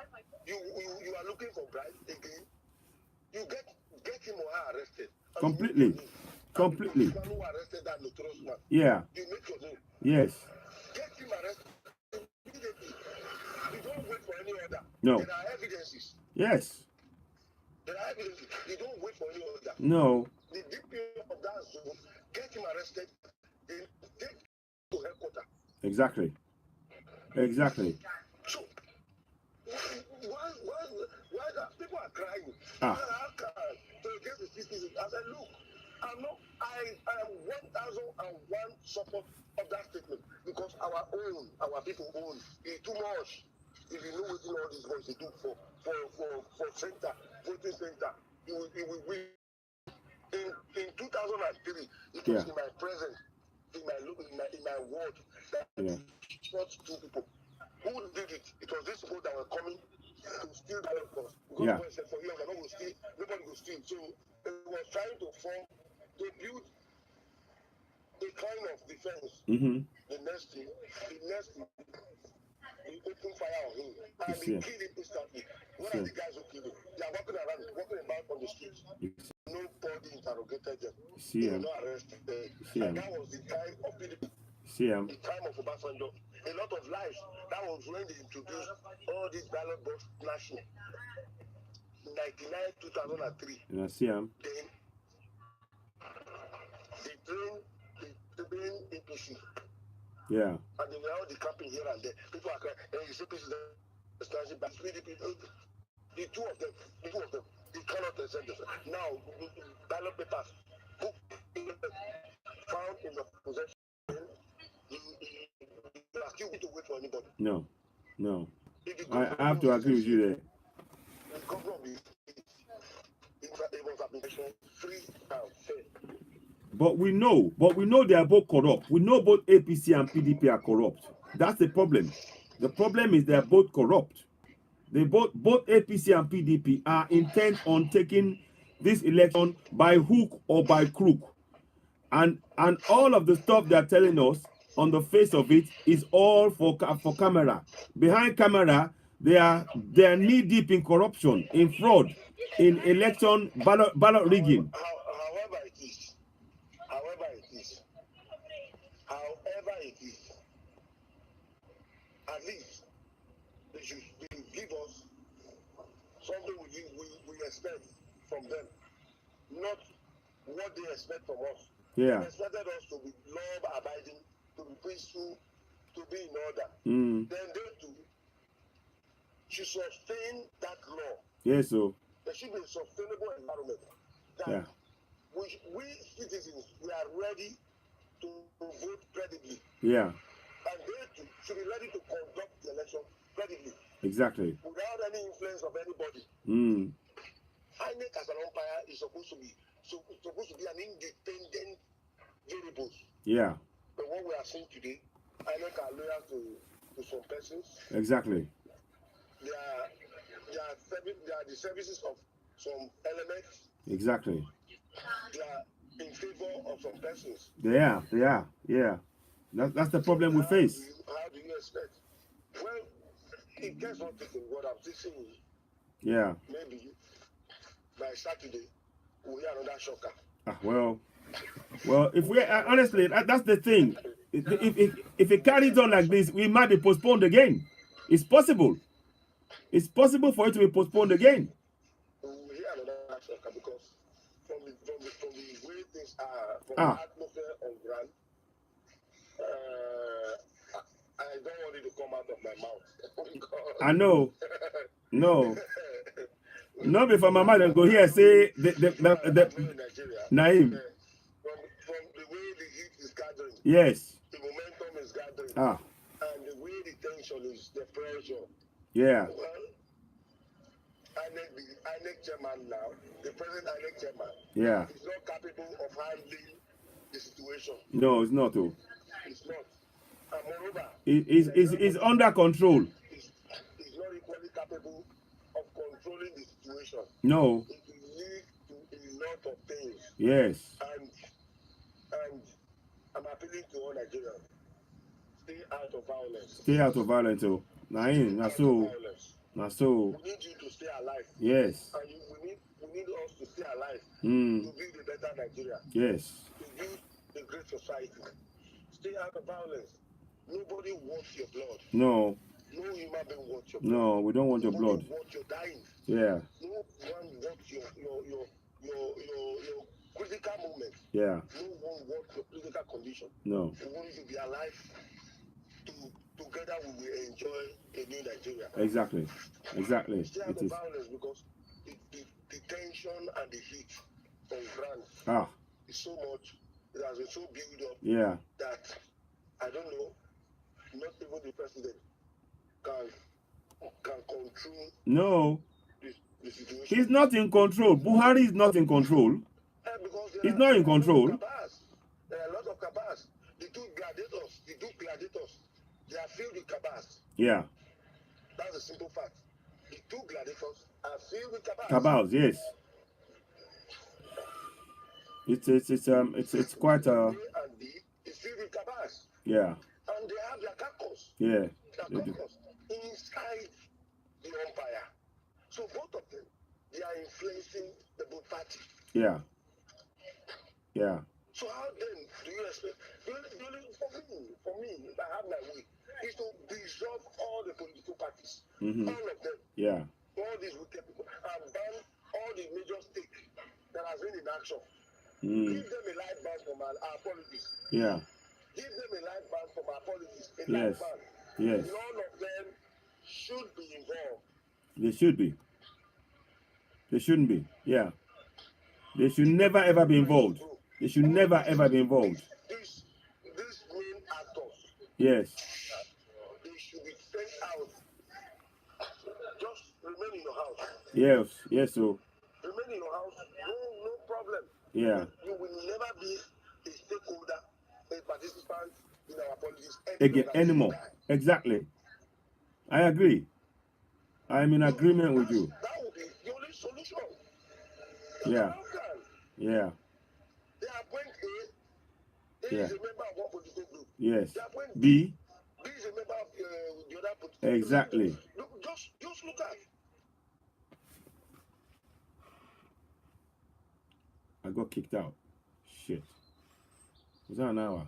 you are looking for bribe again. You get him or her arrested. Completely. Completely. The man who arrested that notorious man. Yeah. You make your name. Yes. Get him arrested immediately. You don't wait for any order. No. There are evidences. Yes. There are evidences. You don't wait for any order. No. The DPO of that zone, get him arrested, then take to headquarters. Exactly. Exactly. So, why that people are crying? Ah. To against the citizens. I said, look, I am 1001 support of that statement, because our people own is too much. If you know what all these boys they do for center, voting center, it will win. In 2003, it was in my presence, in my ward, that shot 2 people. Who did it? It was these people that were coming to steal the box. Because said for years, nobody will steal. So they were trying to form, they built a kind of defense. The next thing, they opened fire on him. And they killed him instantly. What are the guys who killed him? They are walking about on the streets. Nobody interrogated them. They were not arrested. And that was the time of PDP. The time of Obasanjo. A lot of lives. That was when they introduced all these ballot box flashing. 99, 2003. I see him. Then they trained APC. Yeah. And they were all decamping here and there. People are crying. And you see APC is but PDP. The two of them, they cannot accept this. Now, ballot papers found in the possession, you are still going to wait for anybody. No. I have to agree with you there. The government of the state, it was application free and fair. But we know they are both corrupt. We know both APC and PDP are corrupt. That's the problem. The problem is they are both corrupt. They both APC and PDP are intent on taking this election by hook or by crook. And all of the stuff they are telling us on the face of it is all for camera. Behind camera, they are knee deep in corruption, in fraud, in election ballot rigging. However it is, at least they should give us something we expect from them, not what they expect from us. Yeah. They expected us to be law-abiding, to be peaceful, to be in order. Then they too should sustain that law. Yes, so. There should be a sustainable environment that we citizens, we are ready to vote credibly. Yeah. And they too should be ready to conduct the election credibly. Exactly. Without any influence of anybody. INEC as an umpire is supposed to be an independent variable. Yeah. But what we are seeing today, INEC are loyal to some persons. Exactly. They are the services of some elements. Exactly. They are in favor of some persons. They are. Yeah. That's the problem we face. How do you expect? Well, it gets not taken. What I'm still saying. Yeah. Maybe by Saturday we'll hear another shocker. Well, if we honestly, that's the thing. If it carries on like this, we might be postponed again. It's possible. It's possible for it to be postponed again. We'll hear another shocker because from the way things are, from the atmosphere on ground, I don't want it to come out of my mouth. I know. No. No, before my mother go here say the Naim. From the way the heat is gathering. Yes. The momentum is gathering. And the way the tension is, the pressure. Yeah. Well, INEC chairman now, the present INEC chairman, is not capable of handling the situation. No, it's not. It's not. And moreover, it's under control. It's not equally capable of controlling the situation. No. It will lead to a lot of things. Yes. And I'm appealing to all Nigerians. Stay out of violence. Stay out of violence. Naim, that's so. That's so. We need you to stay alive. Yes. And we need us to stay alive to build a better Nigeria. Yes. To build a great society. Stay out of violence. Nobody wants your blood. No. No human being wants your blood. No, we don't want your blood. Nobody wants your dying. Yeah. No one wants your critical moment. Yeah. No one wants your critical condition. No. We want you to be alive. Together we will enjoy a new Nigeria. Exactly. Stay out of violence because the tension and the heat on ground is so much. It has been so built up. Yeah. That I don't know. Not even the president can control. No. The situation. He's not in control. Buhari is not in control. Because He's not in control. There are a lot of cabals. The two gladiators, they are filled with cabals. Yeah. That's a simple fact. The two gladiators are filled with cabals. Cabals, yes. It's quite a. A and B is filled with cabals. Yeah. And they have their caucus. Yeah. Their caucus inside the empire. So both of them, they are influencing the both parties. Yeah. Yeah. So how then do you expect? For me, if I have my way, is to dissolve all the political parties, all of them. Yeah. All these wicked people, and ban all the major stakes that has been in action. Give them a light ban from our policies. Yeah. Give them a light ban from our policies. A Yes. light ban. Yes. None of them should be involved. They should be. They shouldn't be. Yeah. They should never ever be involved. They should never ever be involved. These main actors. Yes. They should be sent out. Just remain in your house. Yes. Yes. So. Remain in your house. No problem. Yeah. You will never be a stakeholder, a participant in our politics Again, anymore. Exactly. I agree. I'm in agreement with you. That would be the only solution. Yeah. Yeah. They appoint A. A Yeah. is a member of one political group. Yes. They appoint B. B is a member of the other political group. Exactly. Just look at. I got kicked out. Shit. Was that an hour?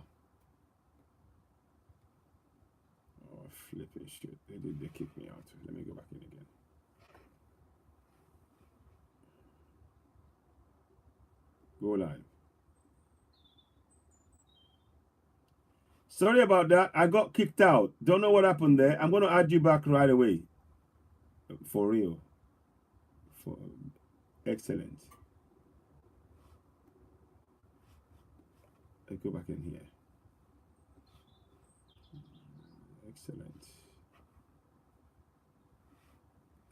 Oh, flipping shit. They kicked me out. Let me go back in again. Go live. Sorry about that. I got kicked out. Don't know what happened there. I'm going to add you back right away. For real. Excellent. Let's go back in here. Excellent.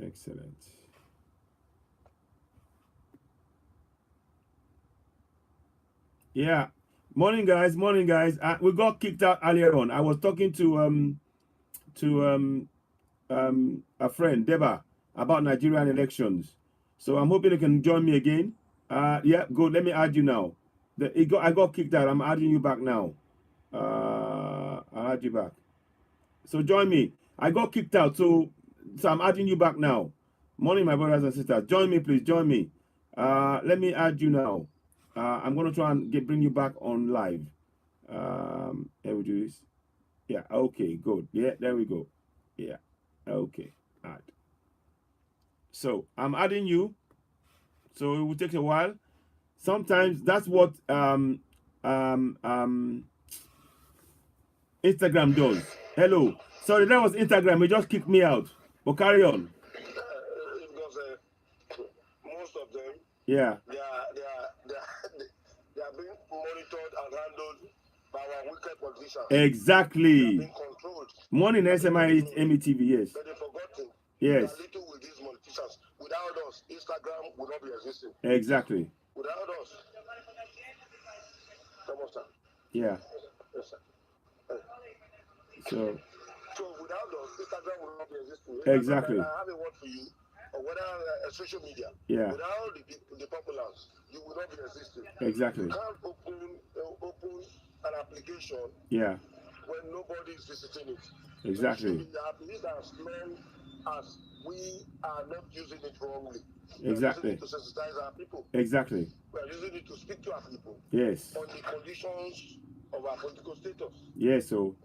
Excellent. Yeah. Morning, guys. Morning, guys. We got kicked out earlier on. I was talking to a friend, Deba, about Nigerian elections. So I'm hoping you can join me again. Yeah, good. Let me add you now. I got kicked out. I'm adding you back now. I'll add you back. So join me. I got kicked out, so I'm adding you back now. Morning, my brothers and sisters. Join me, please. Join me. Let me add you now. I'm going to try and bring you back on live. Here we do this. Yeah, okay, good. Yeah, there we go. Yeah, okay, add. So I'm adding you. So it will take a while. Sometimes that's what Instagram does. Hello. Sorry, that was Instagram. It just kicked me out. But carry on. Because most of them, yeah, they are being monitored and handled by our wicked politicians. Exactly. They are being controlled. Morning SMI METV, yes. But they've forgotten. Yes. They are little with these politicians. Without us, Instagram would not be existing. Exactly. Without us. Come on, sir. Yeah. Yes, sir. So without us, Instagram will not be existing. Exactly. I have a word for you, or whether social media. Yeah. Without the populace, you will not be existing. Exactly. You can't open an application. Yeah. When nobody is visiting it. Exactly. So as long as we are not using it wrongly. Exactly. We are using it to sensitize our people. Exactly. We are using it to speak to our people. Yes. On the conditions of our political status. Yes, so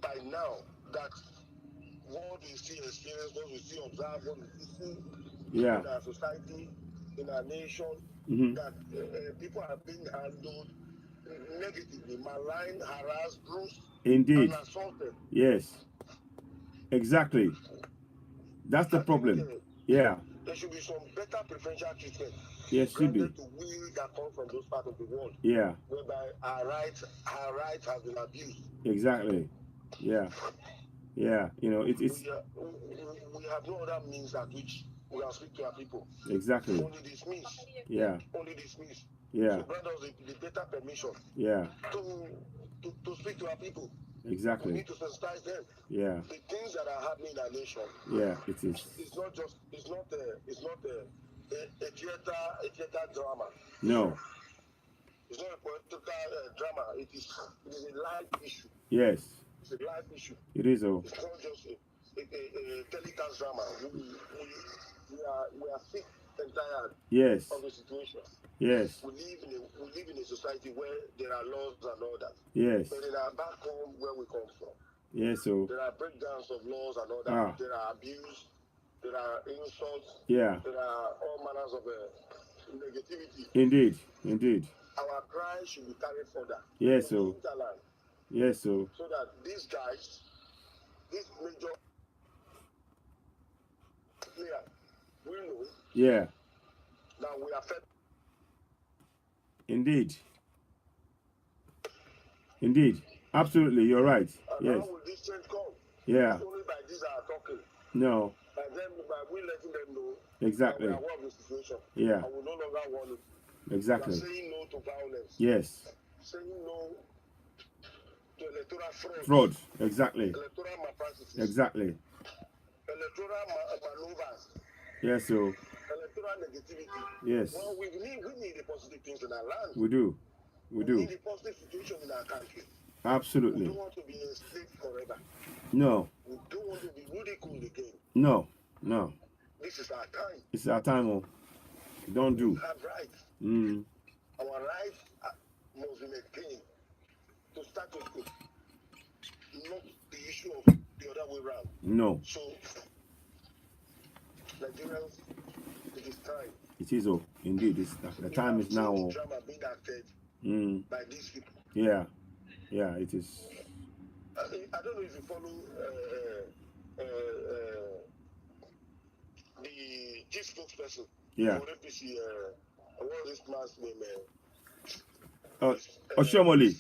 by now that what we see experience, what we see observe, what we see in our society, in our nation, that people are being handled negatively, maligned, harassed, bruised, indeed, and assaulted. Yes, exactly. That's the problem. Yeah. There should be some better preferential treatment. Yes, should be. To we that come from those parts of the world. Yeah. Whereby our rights have been abused. Exactly. Yeah. Yeah. You know, it's. We have no other means at which we can speak to our people. Exactly. Only dismiss. Yeah. Only dismiss. Yeah. So grant us the better permission. Yeah. To speak to our people. Exactly. We need to sensitize them. Yeah. The things that are happening in our nation. Yeah, it is. It's not a theater drama. No. It's not a political drama. It is a life issue. Yes. It's a life issue. It is. Oh. It's not just a telecast drama. We are sick and tired. Yes. Of the situation. Yes. We live in a society where there are laws and all that. Yes. But in our back home where we come from. Yes. So there are breakdowns of laws and all that. There are abuse. There are insults. Yeah. There are all manners of negativity. Indeed. Indeed. Our cry should be carried further. Yes. So. Yes. So that these guys, this major player, will know. Yeah. That we are fed. Indeed. Indeed. Absolutely. You're right. And yes. how will this change come? Yeah. It's only by this are talking. No. By we letting them know. Exactly. That we are aware of the situation. Yeah. And we no longer want it. Exactly. We are saying no to violence. Yes. Saying no to electoral fraud. Fraud. Exactly. Electoral malpractices. Exactly. Electoral maneuvers. Yes. So. Electoral negativity. Yes. Well, we need the positive things in our land. We do. We do. We need the positive situation in our country. Absolutely. We don't want to be enslaved forever. No. We don't want to be ridiculed again. No. No. This is our time. It's our time. Oh. Don't do. We have rights. Our rights must be maintained. To start with, not the issue of the other way around. No. So, Nigerians, it is time. It is. Oh, indeed. The time is now. Oh. Drama being acted by these people. Yeah. Yeah, it is. I don't know if you follow the chief spokesperson yeah. for APC. What is this man's name? Oshomole.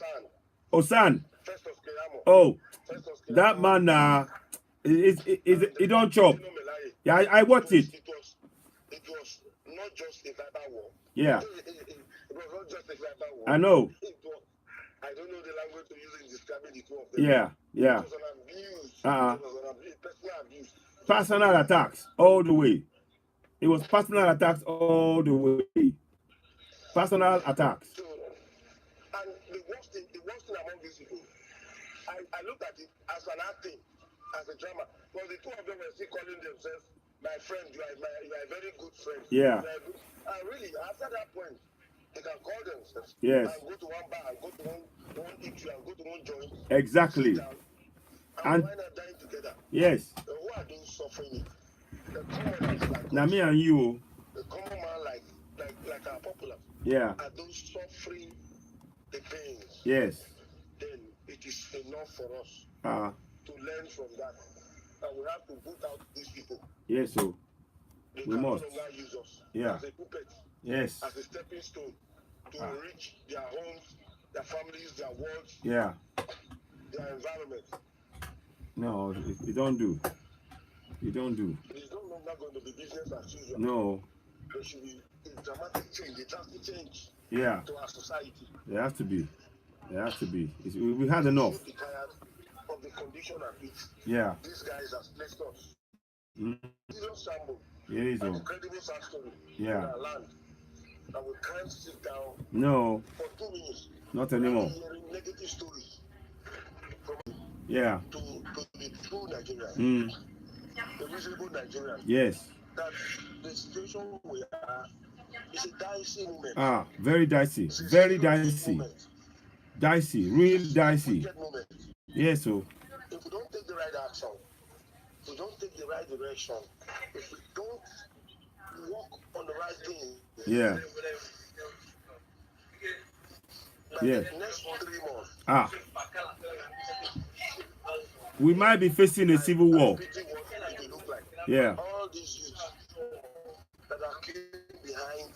Osan. Festus Keyamo. Oh, that man. It don't chop. Yeah, I watched it. It was not just a verbal war. Yeah. It was not just a verbal war. I know. I don't know the language to use in describing the two of them. Yeah, yeah. It was an abuse. It was an abuse, personal abuse. Personal attacks all the way. It was personal attacks all the way. Personal attacks. So, and the worst thing among these people, I looked at it as an acting, as a drama. Because the two of them were still calling themselves my friend. You are a very good friend. Yeah. And really, after that point, they can call themselves. Yes. And go to one bar, and go to one eatery, and go to one joint. Exactly. And why not dying together? Yes. Who are those suffering? The common man like now me and you. The common man like our popular. Yeah. Are those suffering the pains? Yes. Then it is enough for us to learn from that. And we have to boot out these people. Yes, so they we must. No longer use us as a puppet. Yes. As a stepping stone to reach their homes, their families, their worlds. Yeah. Their environment. No, you don't do. You don't do. It is no longer going to be business as usual. No. There should be a dramatic change, a drastic change. Yeah. To our society. There has to be. There has to be. We had enough. We should be tired of the condition at which these guys have placed us. Serious shamble. Yeah, it is. An incredible sad story in our land. And we can't sit down for 2 minutes. Not anymore. Hearing negative stories from to the true Nigerian. The miserable Nigerian. Yes. That the situation we are is a dicey moment. Very dicey. Very dicey. Moment. Dicey. Real dicey. Moment. Yes, so. If we don't take the right action, if we don't take the right direction, if we don't walk on the right thing, the next 3 months, we might be facing a civil war. Yeah. All these youths that are killed behind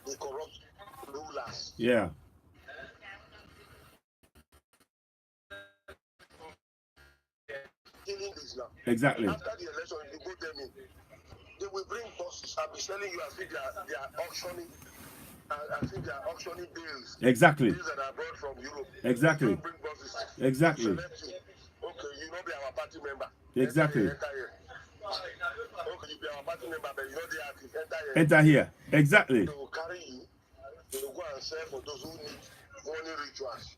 the corrupt rulers. Yeah. Killing this now. Exactly. After the election, if you go them in, they will bring buses and be selling you as if they are auctioning I think they are auctioning bills. Exactly. Bills that are brought from Europe. Exactly. Don't bring buses. Exactly. Select you. Okay, you know be our party member. Exactly. Enter here. Okay, you be our party member, but you know the artist. Enter here. Enter here. Exactly. They will carry you. They will go and sell for those who need money rituals.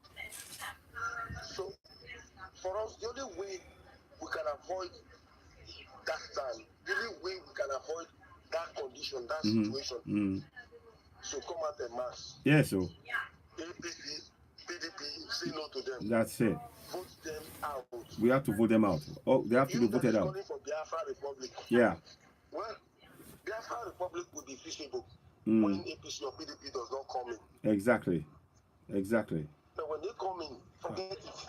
So, for us, the only way we can avoid that stand, the only way we can avoid that condition, that situation, so come out en masse. Yes, so. APC, PDP, say no to them. That's it. Vote them out. We have to vote them out. Oh, they have to be voted out. Calling for Biafra Republic. Yeah. Well, Biafra Republic will be feasible when APC or PDP does not come in. Exactly. Exactly. But when they come in, forget it.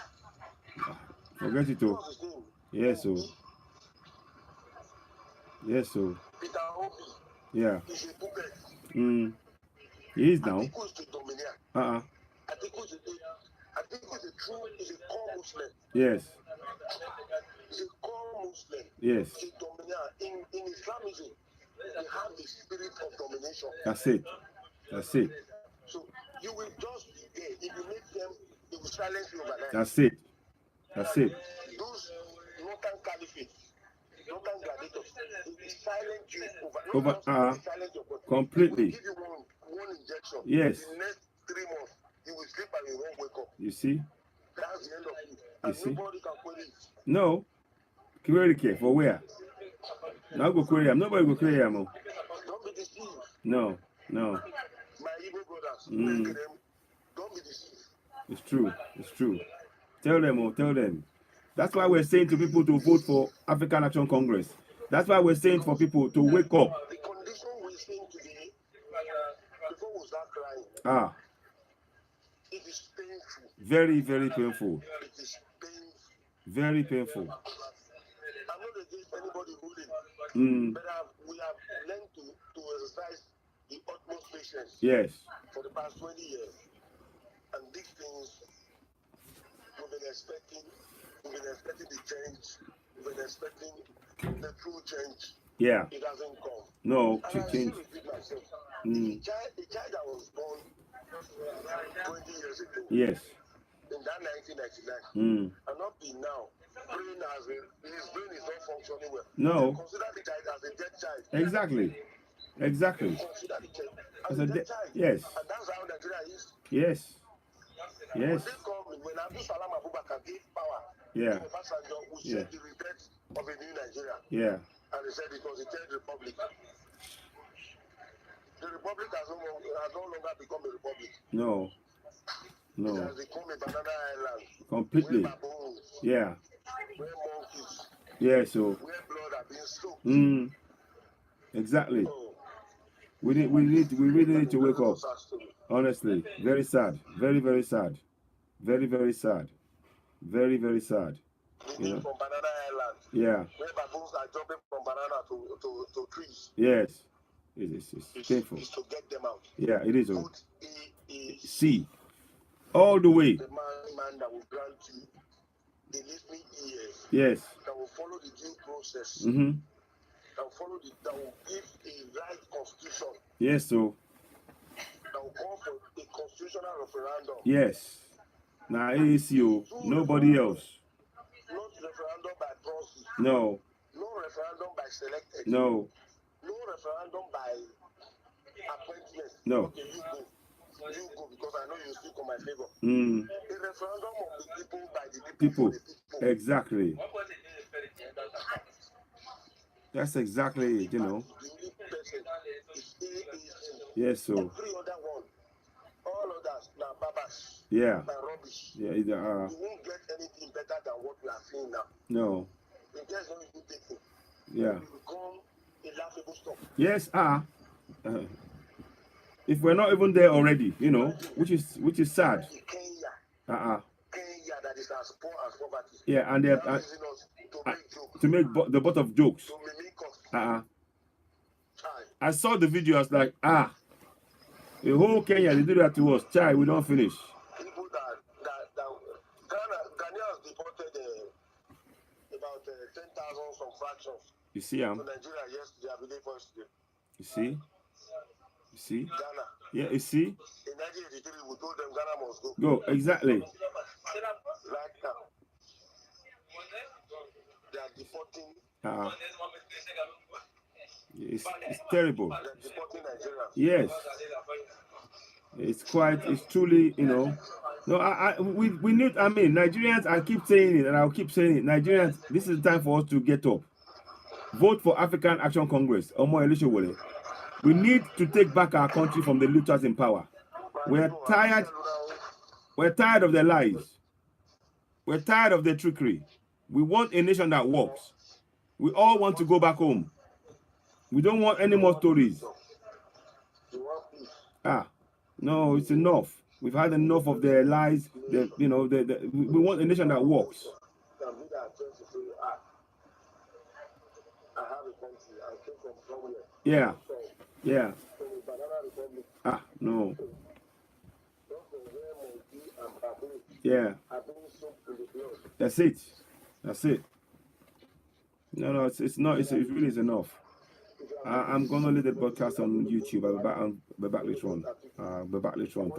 Forget it too. What's his name? Yes, so. Yes, so. Peter Obi. Yeah. He's a puppet. He is now. Atiku is the domineer. Atiku is a true, is a core Muslim. Yes. He's a core Muslim. Yes. He's a domineer. In Islamism, they have the spirit of domination. That's it. That's it. So you will just be there. If you make them, they will silence you overnight. That's it. That's it. Those northern caliphate, northern gladiators, they will silence you silence your body. Completely. They will give you one injection. Yes. In the next 3 months, you will sleep and you won't wake up. You see? That's the end of you. And nobody can query it. No. Query care for where? Now go query him. Nobody go query him. Don't be deceived. No. No. My Igbo brothers, don't be deceived. It's true. It's true. Tell them, tell them. That's why we're saying to people to vote for African Action Congress. That's why we're saying for people to wake up. The condition we're seeing today, before we start crying, it is painful. Very, very painful. It is painful. Very painful. I'm not against anybody ruling, but we have learned to exercise the utmost patience. Yes. For the past 20 years. And these things, we've been expecting the change, we've been expecting the true change. Yeah. It hasn't come. No, and to change. Repeat myself. The child that was born 20 years ago. Yes. In that 1999. And up till now, his brain is not functioning well. No. Consider the child as a dead child. Exactly. Exactly. Consider the child as a dead child. Yes. And that's how Nigeria is. Yes. Yes. When Abdul Salam Abubakar gave power to Obasanjo, we said the rebirth of a new Nigeria. Yeah. And he said it was a third republic. The republic has no longer become a republic. No. No. It has become a banana island. Completely. Where baboons, yeah. where monkeys, yeah, so where blood are being soaked. Exactly. We really need to wake up. Honestly, very sad. Very, very sad. Very, very sad. Very, very sad. You know? From Banana Island. Yeah. Where baboons are jumping from banana to trees. Yes. It's painful. It's to get them out. Yeah, it is. See. All the way. The man that will grant you the listening ears. Yes. That will follow the due process. That will give a right constitution. Yes, so. That will call for a constitutional referendum. Yes. Now AAC, nobody else. Not referendum by proxy. No. No referendum by selected. No. No referendum by appointment. No. Okay, you go. You go because I know you speak on my favor. A referendum of the people by the people. For the people. Exactly. That's exactly it, you know. The only person is AAC. Yes, so. Every other one, all others, now babas. Yeah. Now rubbish. Yeah, either you won't get anything better than what we are seeing now. No. It just don't even take it. Yeah. It will become a laughable stock. Yes, if we're not even there already, you know, which is sad. Kenya that is as poor as poverty. Yeah, and they're to make the butt of jokes. To mimic us. I saw the video. I was like, the whole Kenya, they do that to us. Child, we don't finish. People that Ghana has deported about 10,000 some fractions. You see, to Nigeria yesterday, I believe yesterday. You see? See? Ghana. Yeah, you see? In 1983, we told them Ghana must go. Go, exactly. Right now, they are deporting. It's terrible. They are deporting Nigerians. Yes. It's truly, no, we need, Nigerians, I keep saying it and I'll keep saying it. Nigerians, this is the time for us to get up. Vote for African Action Congress. We need to take back our country from the looters in power. We're tired of their lies. We're tired of their trickery. We want a nation that works. We all want to go back home. We don't want any more stories. No, it's enough. We've had enough of their lies. We want a nation that works. Yeah. Yeah. No. Yeah. That's it. No, it's not. It really is enough. I'm gonna leave the broadcast on YouTube. I'll be back later on.